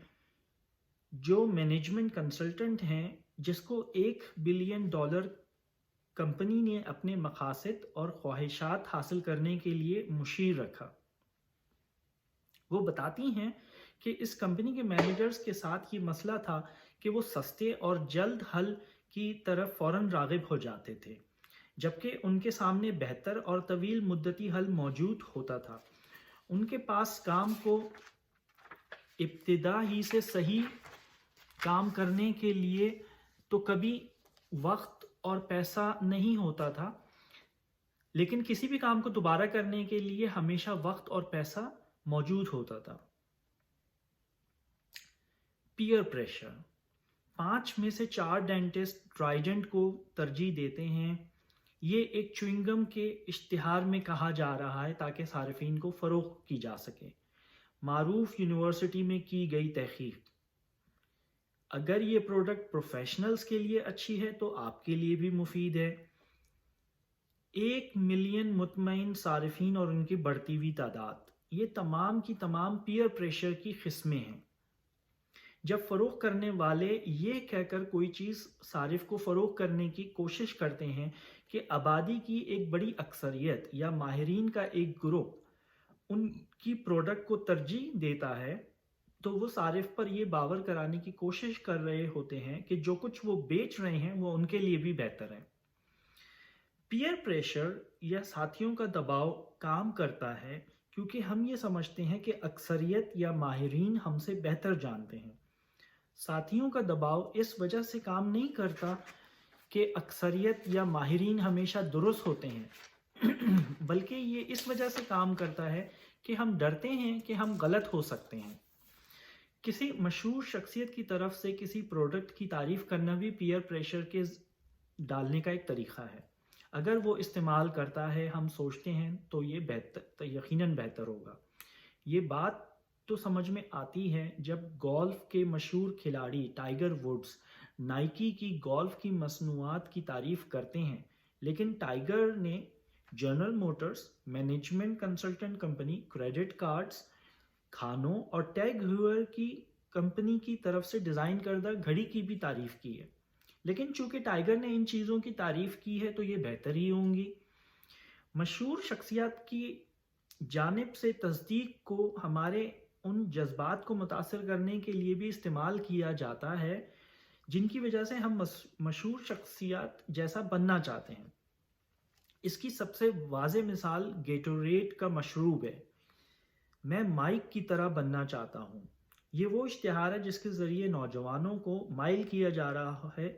جو مینجمنٹ کنسلٹنٹ ہیں، جس کو $1 بلین کمپنی نے اپنے مقاصد اور خواہشات حاصل کرنے کے لیے مشیر رکھا۔ وہ بتاتی ہیں کہ اس کمپنی کے مینیجرز کے ساتھ یہ مسئلہ تھا کہ وہ سستے اور جلد حل کی طرف فوراً راغب ہو جاتے تھے، جبکہ ان کے سامنے بہتر اور طویل مدتی حل موجود ہوتا تھا۔ ان کے پاس کام کو ابتدا ہی سے صحیح کام کرنے کے لیے تو کبھی وقت اور پیسہ نہیں ہوتا تھا، لیکن کسی بھی کام کو دوبارہ کرنے کے لیے ہمیشہ وقت اور پیسہ موجود ہوتا تھا۔ Peer pressure. 5 میں سے 4 ڈینٹسٹ ٹرائیڈنٹ کو ترجیح دیتے ہیں۔ یہ ایک چوئنگم کے اشتہار میں کہا جا رہا ہے تاکہ صارفین کو فروخت کی جا سکے۔ معروف یونیورسٹی میں کی گئی تحقیق۔ اگر یہ پروڈکٹ پروفیشنلز کے لیے اچھی ہے تو آپ کے لیے بھی مفید ہے۔ 1 ملین مطمئن صارفین اور ان کی بڑھتی ہوئی تعداد۔ یہ تمام کی تمام پیئر پریشر کی قسمیں ہیں۔ جب فروخت کرنے والے یہ کہہ کر کوئی چیز صارف کو فروخت کرنے کی کوشش کرتے ہیں کہ آبادی کی ایک بڑی اکثریت یا ماہرین کا ایک گروہ ان کی پروڈکٹ کو ترجیح دیتا ہے، تو وہ صارف پر یہ باور کرانے کی کوشش کر رہے ہوتے ہیں کہ جو کچھ وہ بیچ رہے ہیں وہ ان کے لیے بھی بہتر ہے۔ پیئر پریشر یا ساتھیوں کا دباؤ کام کرتا ہے کیونکہ ہم یہ سمجھتے ہیں کہ اکثریت یا ماہرین ہم سے بہتر جانتے ہیں۔ ساتھیوں کا دباؤ اس وجہ سے کام نہیں کرتا کہ اکثریت یا ماہرین ہمیشہ درست ہوتے ہیں، بلکہ یہ اس وجہ سے کام کرتا ہے کہ ہم ڈرتے ہیں کہ ہم غلط ہو سکتے ہیں۔ کسی مشہور شخصیت کی طرف سے کسی پروڈکٹ کی تعریف کرنا بھی پیئر پریشر کے ڈالنے کا ایک طریقہ ہے۔ اگر وہ استعمال کرتا ہے ہم سوچتے ہیں تو یہ یقیناً بہتر ہوگا۔ یہ بات تو سمجھ میں آتی ہے جب گولف کے مشہور کھلاڑی ٹائیگر ووڈز نائکی کی گولف کی مصنوعات کی تعریف کرتے ہیں، لیکن ٹائیگر نے general Motors, management consultant company, credit cards کھانوں اور ٹیگ ہیور کی کمپنی کی طرف سے ڈیزائن کردہ گھڑی کی بھی تعریف کی ہے، لیکن چونکہ ٹائیگر نے ان چیزوں کی تعریف کی ہے تو یہ بہتر ہی ہوں گی۔ مشہور شخصیات کی جانب سے تصدیق کو ہمارے ان جذبات کو متاثر کرنے کے لیے بھی استعمال کیا جاتا ہے جن کی وجہ سے ہم مشہور شخصیات جیسا بننا چاہتے ہیں۔ اس کی سب سے واضح مثال گیٹوریٹ کا مشروب ہے۔ میں مائک کی طرح بننا چاہتا ہوں، یہ وہ اشتہار ہے جس کے ذریعے نوجوانوں کو مائل کیا جا رہا ہے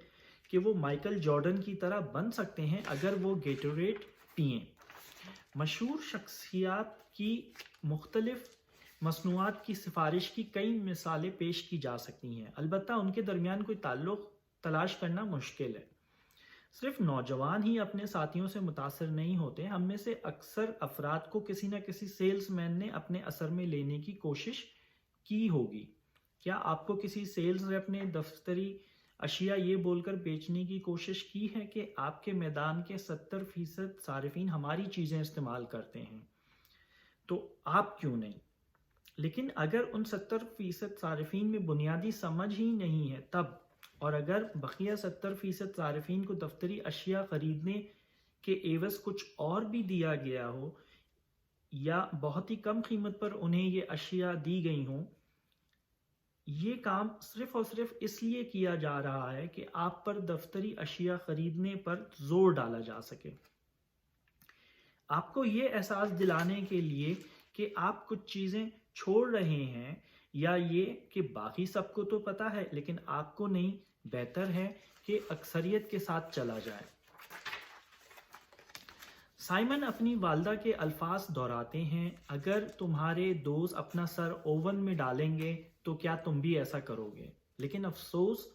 کہ وہ مائیکل جارڈن کی طرح بن سکتے ہیں اگر وہ گیٹوریٹ پئیں۔ مشہور شخصیات کی مختلف مصنوعات کی سفارش کی کئی مثالیں پیش کی جا سکتی ہیں، البتہ ان کے درمیان کوئی تعلق تلاش کرنا مشکل ہے۔ صرف نوجوان ہی اپنے ساتھیوں سے متاثر نہیں ہوتے، ہم میں سے اکثر افراد کو کسی نہ کسی سیلز مین نے اپنے اثر میں لینے کی کوشش کی ہوگی۔ کیا آپ کو کسی سیلز ریپ نے دفتری اشیاء یہ بول کر بیچنے کی کوشش کی ہے کہ آپ کے میدان کے 70% صارفین ہماری چیزیں استعمال کرتے ہیں تو آپ کیوں نہیں؟ لیکن اگر ان 70% صارفین میں بنیادی سمجھ ہی نہیں ہے تب، اور اگر بقیہ 70% صارفین کو دفتری اشیاء خریدنے کے عوض کچھ اور بھی دیا گیا ہو یا بہت ہی کم قیمت پر انہیں یہ اشیاء دی گئی ہوں، یہ کام صرف اور صرف اس لیے کیا جا رہا ہے کہ آپ پر دفتری اشیاء خریدنے پر زور ڈالا جا سکے، آپ کو یہ احساس دلانے کے لیے کہ آپ کچھ چیزیں چھوڑ رہے ہیں، یا یہ کہ باقی سب کو تو پتہ ہے لیکن آپ کو نہیں، بہتر ہے کہ اکثریت کے ساتھ چلا جائے۔ سائمن اپنی والدہ کے الفاظ دہراتے ہیں، اگر تمہارے دوست اپنا سر اوون میں ڈالیں گے تو کیا تم بھی ایسا کرو گے؟ لیکن افسوس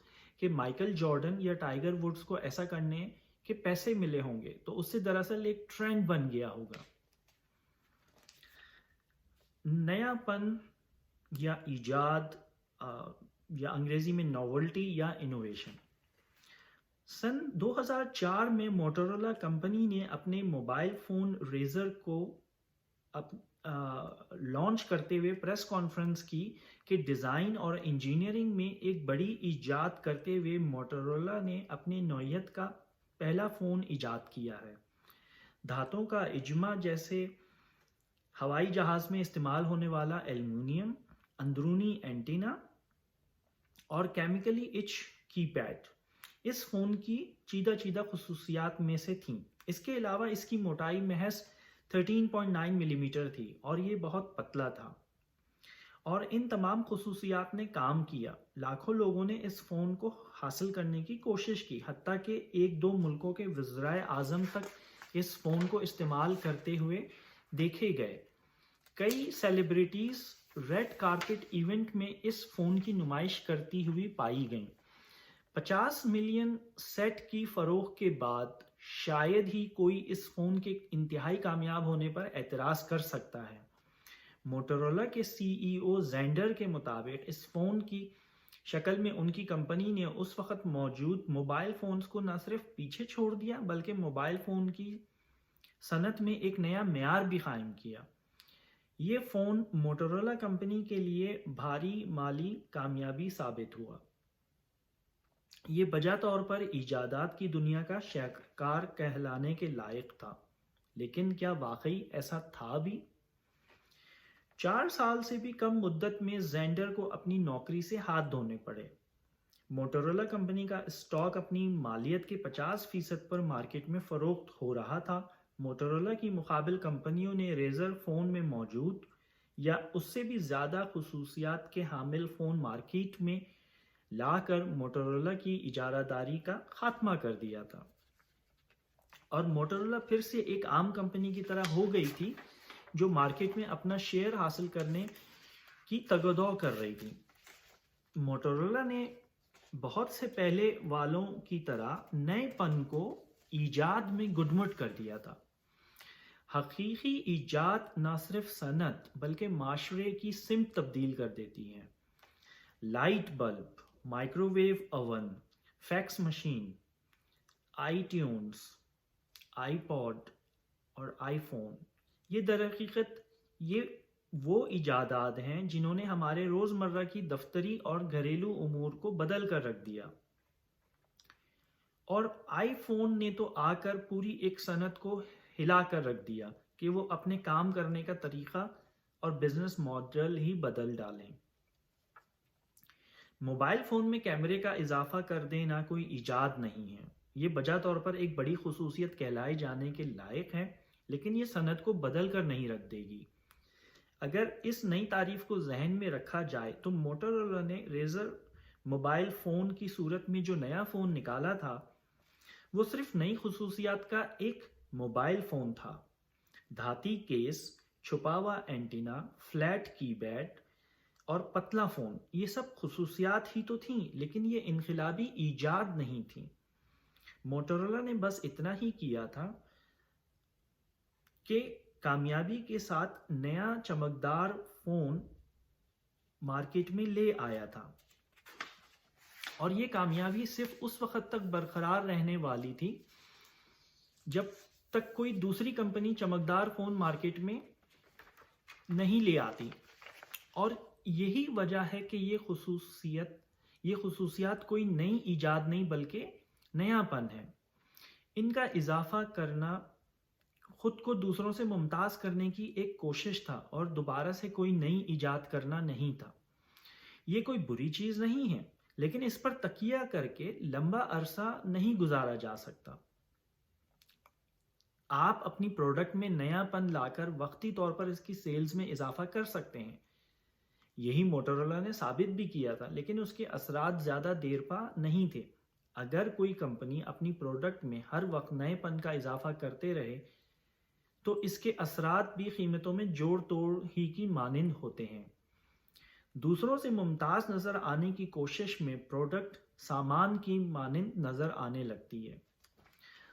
کہ مائیکل جارڈن یا ٹائیگر ووڈز کو ایسا کرنے کے پیسے ملے ہوں گے تو اس سے دراصل ایک ٹرینڈ بن گیا ہوگا۔ نیا پن یا ایجاد یا انگریزی میں نوولٹی یا انوویشن۔ سن 2004 میں موٹورولا کمپنی نے اپنے موبائل فون ریزر کو لانچ کرتے ہوئے پریس کانفرنس کی کہ ڈیزائن اور انجینئرنگ میں ایک بڑی ایجاد کرتے ہوئے موٹورولا نے اپنی نوعیت کا پہلا فون ایجاد کیا ہے۔ دھاتوں کا اجمہ جیسے ہوائی جہاز میں استعمال ہونے والا ایلومینیم اندرونی اینٹینا اور کیمیکلی ایچ کی پیڈ اس فون کی چیدہ خصوصیات میں سے تھیں۔ اس کے علاوہ اس کی موٹائی محض 13.9 ملی میٹر تھی اور یہ بہت پتلا تھا، اور ان تمام خصوصیات نے کام کیا۔ لاکھوں لوگوں نے اس فون کو حاصل کرنے کی کوشش کی، حتیٰ کہ 1-2 ملکوں کے وزرائے اعظم تک اس فون کو استعمال کرتے ہوئے دیکھے گئے۔ کئی سیلیبریٹیز ریڈ کارپٹ ایونٹ میں اس فون کی نمائش کرتی ہوئی پائی گئیں۔ 50 ملین سیٹ کی فروخت کے بعد شاید ہی کوئی اس فون کے انتہائی کامیاب ہونے پر اعتراض کر سکتا ہے۔ موٹورولا کے CEO زینڈر کے مطابق اس فون کی شکل میں ان کی کمپنی نے اس وقت موجود موبائل فونز کو نہ صرف پیچھے چھوڑ دیا بلکہ موبائل فون کی صنعت میں ایک نیا معیار بھی قائم کیا۔ یہ فون موٹورولا کمپنی کے لیے بھاری مالی کامیابی ثابت ہوا۔ یہ بجا طور پر ایجادات کی دنیا کا شاہکار کہلانے کے لائق تھا، لیکن کیا واقعی ایسا تھا بھی؟ 4 سال سے بھی کم مدت میں زینڈر کو اپنی نوکری سے ہاتھ دھونے پڑے۔ موٹورولا کمپنی کا اسٹاک اپنی مالیت کے 50% پر مارکیٹ میں فروخت ہو رہا تھا۔ موٹورولا کی مقابل کمپنیوں نے ریزر فون میں موجود یا اس سے بھی زیادہ خصوصیات کے حامل فون مارکیٹ میں لا کر موٹورولا کی اجارہ داری کا خاتمہ کر دیا تھا، اور موٹورولا پھر سے ایک عام کمپنی کی طرح ہو گئی تھی جو مارکیٹ میں اپنا شیئر حاصل کرنے کی تگ و دو کر رہی تھی۔ موٹورولا نے بہت سے پہلے والوں کی طرح نئے پن کو ایجاد میں گڈمٹ کر دیا تھا۔ حقیقی ایجاد نہ صرف صنعت بلکہ معاشرے کی سمت تبدیل کر دیتی ہے۔ Light bulb, microwave oven, fax machine, iTunes, iPod اور آئی فون، یہ در حقیقت یہ وہ ایجادات ہیں جنہوں نے ہمارے روزمرہ کی دفتری اور گھریلو امور کو بدل کر رکھ دیا، اور آئی فون نے تو آ کر پوری ایک صنعت کو ہلا کر رکھ دیا کہ وہ اپنے کام کرنے کا طریقہ اور بزنس ماڈل ہی بدل ڈالیں۔ موبائل فون میں کیمرے کا اضافہ کر دینا کوئی ایجاد نہیں ہے، یہ بجا طور پر ایک بڑی خصوصیت کہلائے جانے کے لائق ہے، لیکن یہ صنعت کو بدل کر نہیں رکھ دے گی۔ اگر اس نئی تعریف کو ذہن میں رکھا جائے تو موٹورولا نے ریزر موبائل فون کی صورت میں جو نیا فون نکالا تھا وہ صرف نئی خصوصیات کا ایک موبائل فون تھا۔ دھاتی کیس، چھپا ہوا اینٹینا، فلیٹ کی بیڈ اور پتلا فون، یہ سب خصوصیات ہی تو تھیں، لیکن یہ انقلابی ایجاد نہیں تھیں۔ موٹورولا نے بس اتنا ہی کیا تھا کہ کامیابی کے ساتھ نیا چمکدار فون مارکیٹ میں لے آیا تھا، اور یہ کامیابی صرف اس وقت تک برقرار رہنے والی تھی جب تک کوئی دوسری کمپنی چمکدار فون مارکیٹ میں نہیں لے آتی، اور یہی وجہ ہے کہ یہ خصوصیات کوئی نئی ایجاد نہیں بلکہ نیا پن ہے۔ ان کا اضافہ کرنا خود کو دوسروں سے ممتاز کرنے کی ایک کوشش تھا، اور دوبارہ سے کوئی نئی ایجاد کرنا نہیں تھا۔ یہ کوئی بری چیز نہیں ہے، لیکن اس پر تکیہ کر کے لمبا عرصہ نہیں گزارا جا سکتا۔ آپ اپنی پروڈکٹ میں نیا پن لا کر وقتی طور پر اس کی سیلز میں اضافہ کر سکتے ہیں۔ یہی موٹورولا نے ثابت بھی کیا تھا، لیکن اس کے اثرات زیادہ دیر پا نہیں تھے۔ اگر کوئی کمپنی اپنی پروڈکٹ میں ہر وقت نئے پن کا اضافہ کرتے رہے تو اس کے اثرات بھی قیمتوں میں جوڑ توڑ ہی کی مانند ہوتے ہیں۔ دوسروں سے ممتاز نظر آنے کی کوشش میں پروڈکٹ سامان کی مانند نظر آنے لگتی ہے۔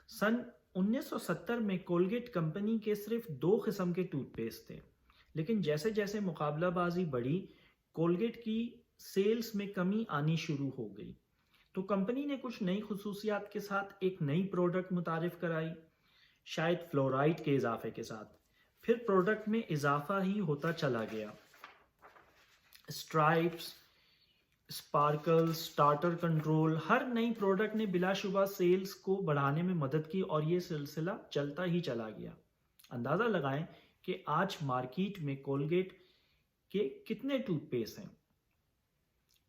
سن 1970 میں کولگیٹ کمپنی کے صرف 2 قسم کے ٹوتھ پیسٹ تھے، لیکن جیسے جیسے مقابلہ بازی بڑھی، کولگیٹ کی سیلز میں کمی آنی شروع ہو گئی، تو کمپنی نے کچھ نئی خصوصیات کے ساتھ ایک نئی پروڈکٹ متعارف کرائی، شاید فلورائڈ کے اضافے کے ساتھ۔ پھر پروڈکٹ میں اضافہ ہی ہوتا چلا گیا۔ اسٹرائپس، اسپارکل، سٹارٹر کنٹرول، ہر نئی پروڈکٹ نے بلا شبہ سیلز کو بڑھانے میں مدد کی، اور یہ سلسلہ چلتا ہی چلا گیا۔ اندازہ لگائیں کہ آج مارکیٹ میں کولگیٹ کے کتنے ٹوتھ پیسٹ ہیں؟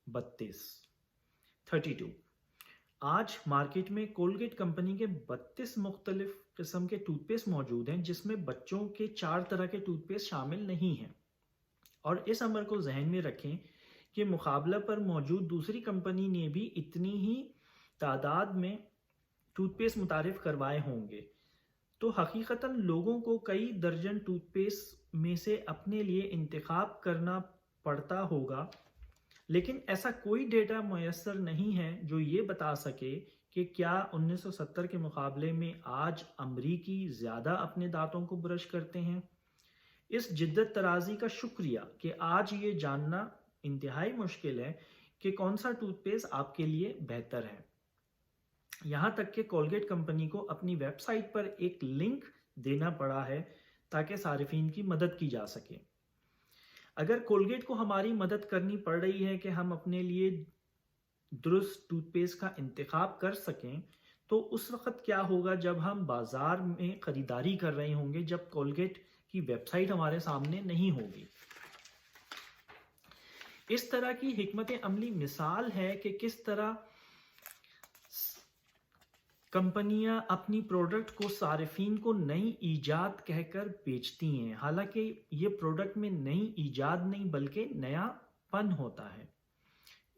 32۔ آج مارکیٹ میں کولگیٹ کمپنی کے 32 مختلف قسم کے ٹوتھ پیسٹ موجود ہیں، جس میں بچوں کے 4 طرح کے ٹوتھ پیسٹ شامل نہیں ہیں۔ اور اس امر کو ذہن میں رکھیں کہ مقابلہ پر موجود دوسری کمپنی نے بھی اتنی ہی تعداد میں ٹوتھ پیسٹ متعارف کروائے ہوں گے، تو حقیقتاً لوگوں کو کئی درجن ٹوتھ پیسٹ میں سے اپنے لیے انتخاب کرنا پڑتا ہوگا، لیکن ایسا کوئی ڈیٹا میسر نہیں ہے جو یہ بتا سکے کہ کیا 1970 کے مقابلے میں آج امریکی زیادہ اپنے دانتوں کو برش کرتے ہیں۔ اس جدت ترازی کا شکریہ کہ آج یہ جاننا انتہائی مشکل ہے کہ کون سا ٹوتھ پیسٹ آپ کے لیے بہتر ہے۔ یہاں تک کہ کولگیٹ کمپنی کو اپنی ویب سائٹ پر ایک لنک دینا پڑا ہے تاکہ صارفین کی مدد کی جا سکے۔ اگر کولگیٹ کو ہماری مدد کرنی پڑ رہی ہے کہ ہم اپنے لیے درست ٹوتھ پیسٹ کا انتخاب کر سکیں، تو اس وقت کیا ہوگا جب ہم بازار میں خریداری کر رہے ہوں گے، جب کولگیٹ کی ویب سائٹ ہمارے سامنے نہیں ہوگی۔ اس طرح کی حکمت عملی مثال ہے کہ کس طرح کمپنیاں اپنی پروڈکٹ کو صارفین کو نئی ایجاد کہہ کر بیچتی ہیں، حالانکہ یہ پروڈکٹ میں نئی ایجاد نہیں بلکہ نیا پن ہوتا ہے۔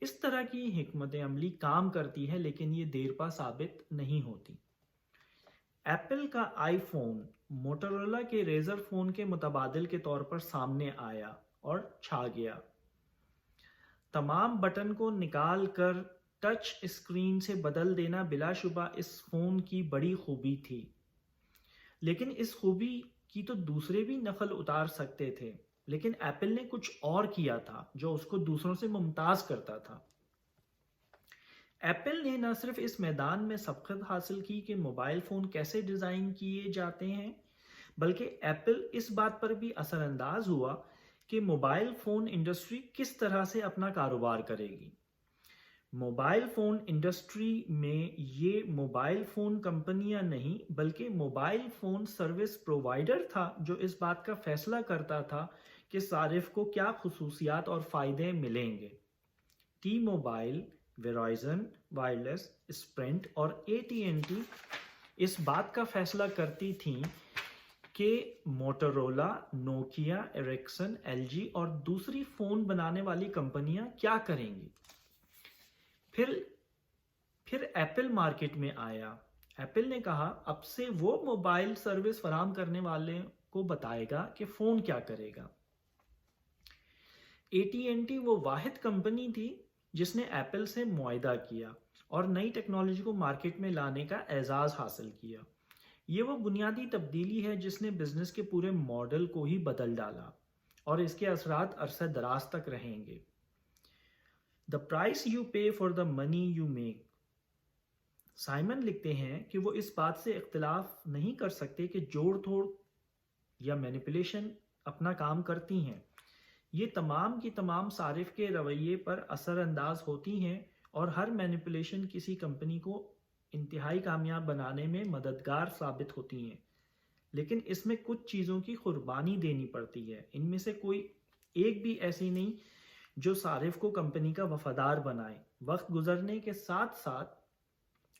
اس طرح کی حکمت عملی کام کرتی ہے، لیکن یہ دیر پا ثابت نہیں ہوتی۔ ایپل کا آئی فون موٹورولا کے ریزر فون کے متبادل کے طور پر سامنے آیا اور چھا گیا۔ تمام بٹن کو نکال کر ٹچ اسکرین سے بدل دینا بلا شبہ اس فون کی بڑی خوبی تھی، لیکن اس خوبی کی تو دوسرے بھی نقل اتار سکتے تھے، لیکن ایپل نے کچھ اور کیا تھا جو اس کو دوسروں سے ممتاز کرتا تھا۔ ایپل نے نہ صرف اس میدان میں سبقت حاصل کی کہ موبائل فون کیسے ڈیزائن کیے جاتے ہیں، بلکہ ایپل اس بات پر بھی اثر انداز ہوا کہ موبائل فون انڈسٹری کس طرح سے اپنا کاروبار کرے گی۔ موبائل فون انڈسٹری میں یہ موبائل فون کمپنیاں نہیں بلکہ موبائل فون سروس پرووائڈر تھا جو اس بات کا فیصلہ کرتا تھا کہ صارف کو کیا خصوصیات اور فائدے ملیں گے۔ ٹی موبائل، ویرائزن وائرلیس، اسپرنٹ اور AT&T اس بات کا فیصلہ کرتی تھیں کہ موٹورولا، نوکیا، ایرکسن، LG اور دوسری فون بنانے والی کمپنیاں کیا کریں گی۔ پھر ایپل مارکیٹ میں آیا۔ ایپل نے کہا اب سے وہ موبائل سروس فراہم کرنے والے کو بتائے گا کہ فون کیا کرے گا۔ AT&T وہ واحد کمپنی تھی جس نے ایپل سے معاہدہ کیا اور نئی ٹیکنالوجی کو مارکیٹ میں لانے کا اعزاز حاصل کیا۔ یہ وہ بنیادی تبدیلی ہے جس نے بزنس کے پورے ماڈل کو ہی بدل ڈالا اور اس کے اثرات عرصہ دراز تک رہیں گے۔ The price you pay for the money you make۔ Simon لکھتے ہیں کہ وہ اس بات سے اختلاف نہیں کر سکتے کہ جوڑ توڑ یا مینیپولیشن اپنا کام کرتی ہیں۔ یہ تمام کی تمام صارف کے رویے پر اثر انداز ہوتی ہیں اور ہر مینیپولیشن کسی کمپنی کو انتہائی کامیاب بنانے میں مددگار ثابت ہوتی ہیں، لیکن اس میں کچھ چیزوں کی قربانی دینی پڑتی ہے۔ ان میں سے کوئی ایک بھی ایسی نہیں جو صارف کو کمپنی کا وفادار بنائے۔ وقت گزرنے کے ساتھ ساتھ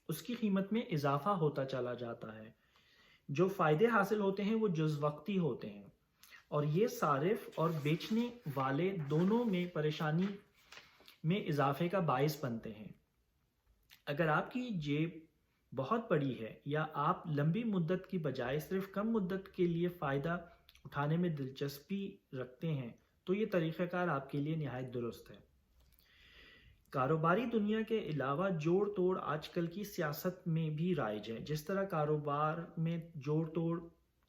اس کی قیمت میں اضافہ ہوتا چلا جاتا ہے۔ جو فائدے حاصل ہوتے ہیں وہ جز وقتی ہوتے ہیں اور یہ صارف اور بیچنے والے دونوں میں پریشانی میں اضافے کا باعث بنتے ہیں۔ اگر آپ کی جیب بہت بڑی ہے یا آپ لمبی مدت کی بجائے صرف کم مدت کے لیے فائدہ اٹھانے میں دلچسپی رکھتے ہیں تو یہ طریقہ کار آپ کے لیے نہایت درست ہے۔ کاروباری دنیا کے علاوہ جوڑ توڑ آج کل کی سیاست میں بھی رائج ہے۔ جس طرح کاروبار میں جوڑ توڑ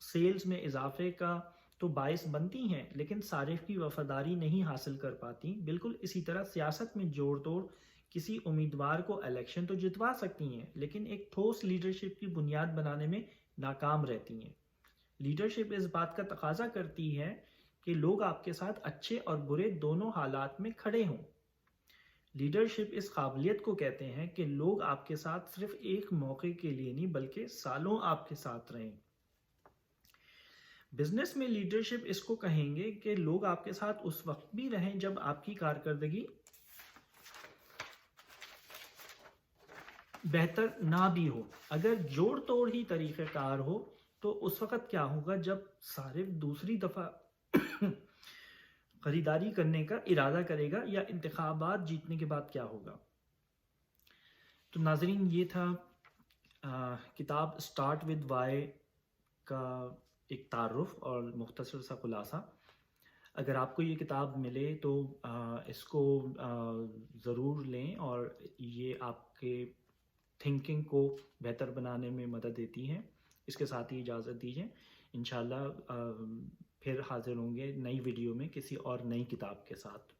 سیلز میں اضافے کا تو باعث بنتی ہیں لیکن صارف کی وفاداری نہیں حاصل کر پاتی، بالکل اسی طرح سیاست میں جوڑ توڑ کسی امیدوار کو الیکشن تو جتوا سکتی ہیں لیکن ایک ٹھوس لیڈرشپ کی بنیاد بنانے میں ناکام رہتی ہیں۔ لیڈرشپ اس بات کا تقاضا کرتی ہے کہ لوگ آپ کے ساتھ اچھے اور برے دونوں حالات میں کھڑے ہوں۔ لیڈرشپ اس قابلیت کو کہتے ہیں کہ لوگ آپ کے ساتھ صرف ایک موقع کے لیے نہیں بلکہ سالوں آپ کے ساتھ رہیں۔ بزنس میں لیڈرشپ اس کو کہیں گے کہ لوگ آپ کے ساتھ اس وقت بھی رہیں جب آپ کی کارکردگی بہتر نہ بھی ہو۔ اگر جوڑ توڑ ہی طریقہ کار ہو تو اس وقت کیا ہوگا جب صارف دوسری دفعہ خریداری کرنے کا ارادہ کرے گا یا انتخابات جیتنے کے بعد کیا ہوگا؟ تو ناظرین یہ تھا کتاب اسٹارٹ ود وائی کا ایک تعارف اور مختصر سا خلاصہ۔ اگر آپ کو یہ کتاب ملے تو اس کو ضرور لیں اور یہ آپ کے تھنکنگ کو بہتر بنانے میں مدد دیتی ہے۔ اس کے ساتھ ہی اجازت دیجیے، انشاءاللہ پھر حاضر ہوں گے نئی ویڈیو میں کسی اور نئی کتاب کے ساتھ۔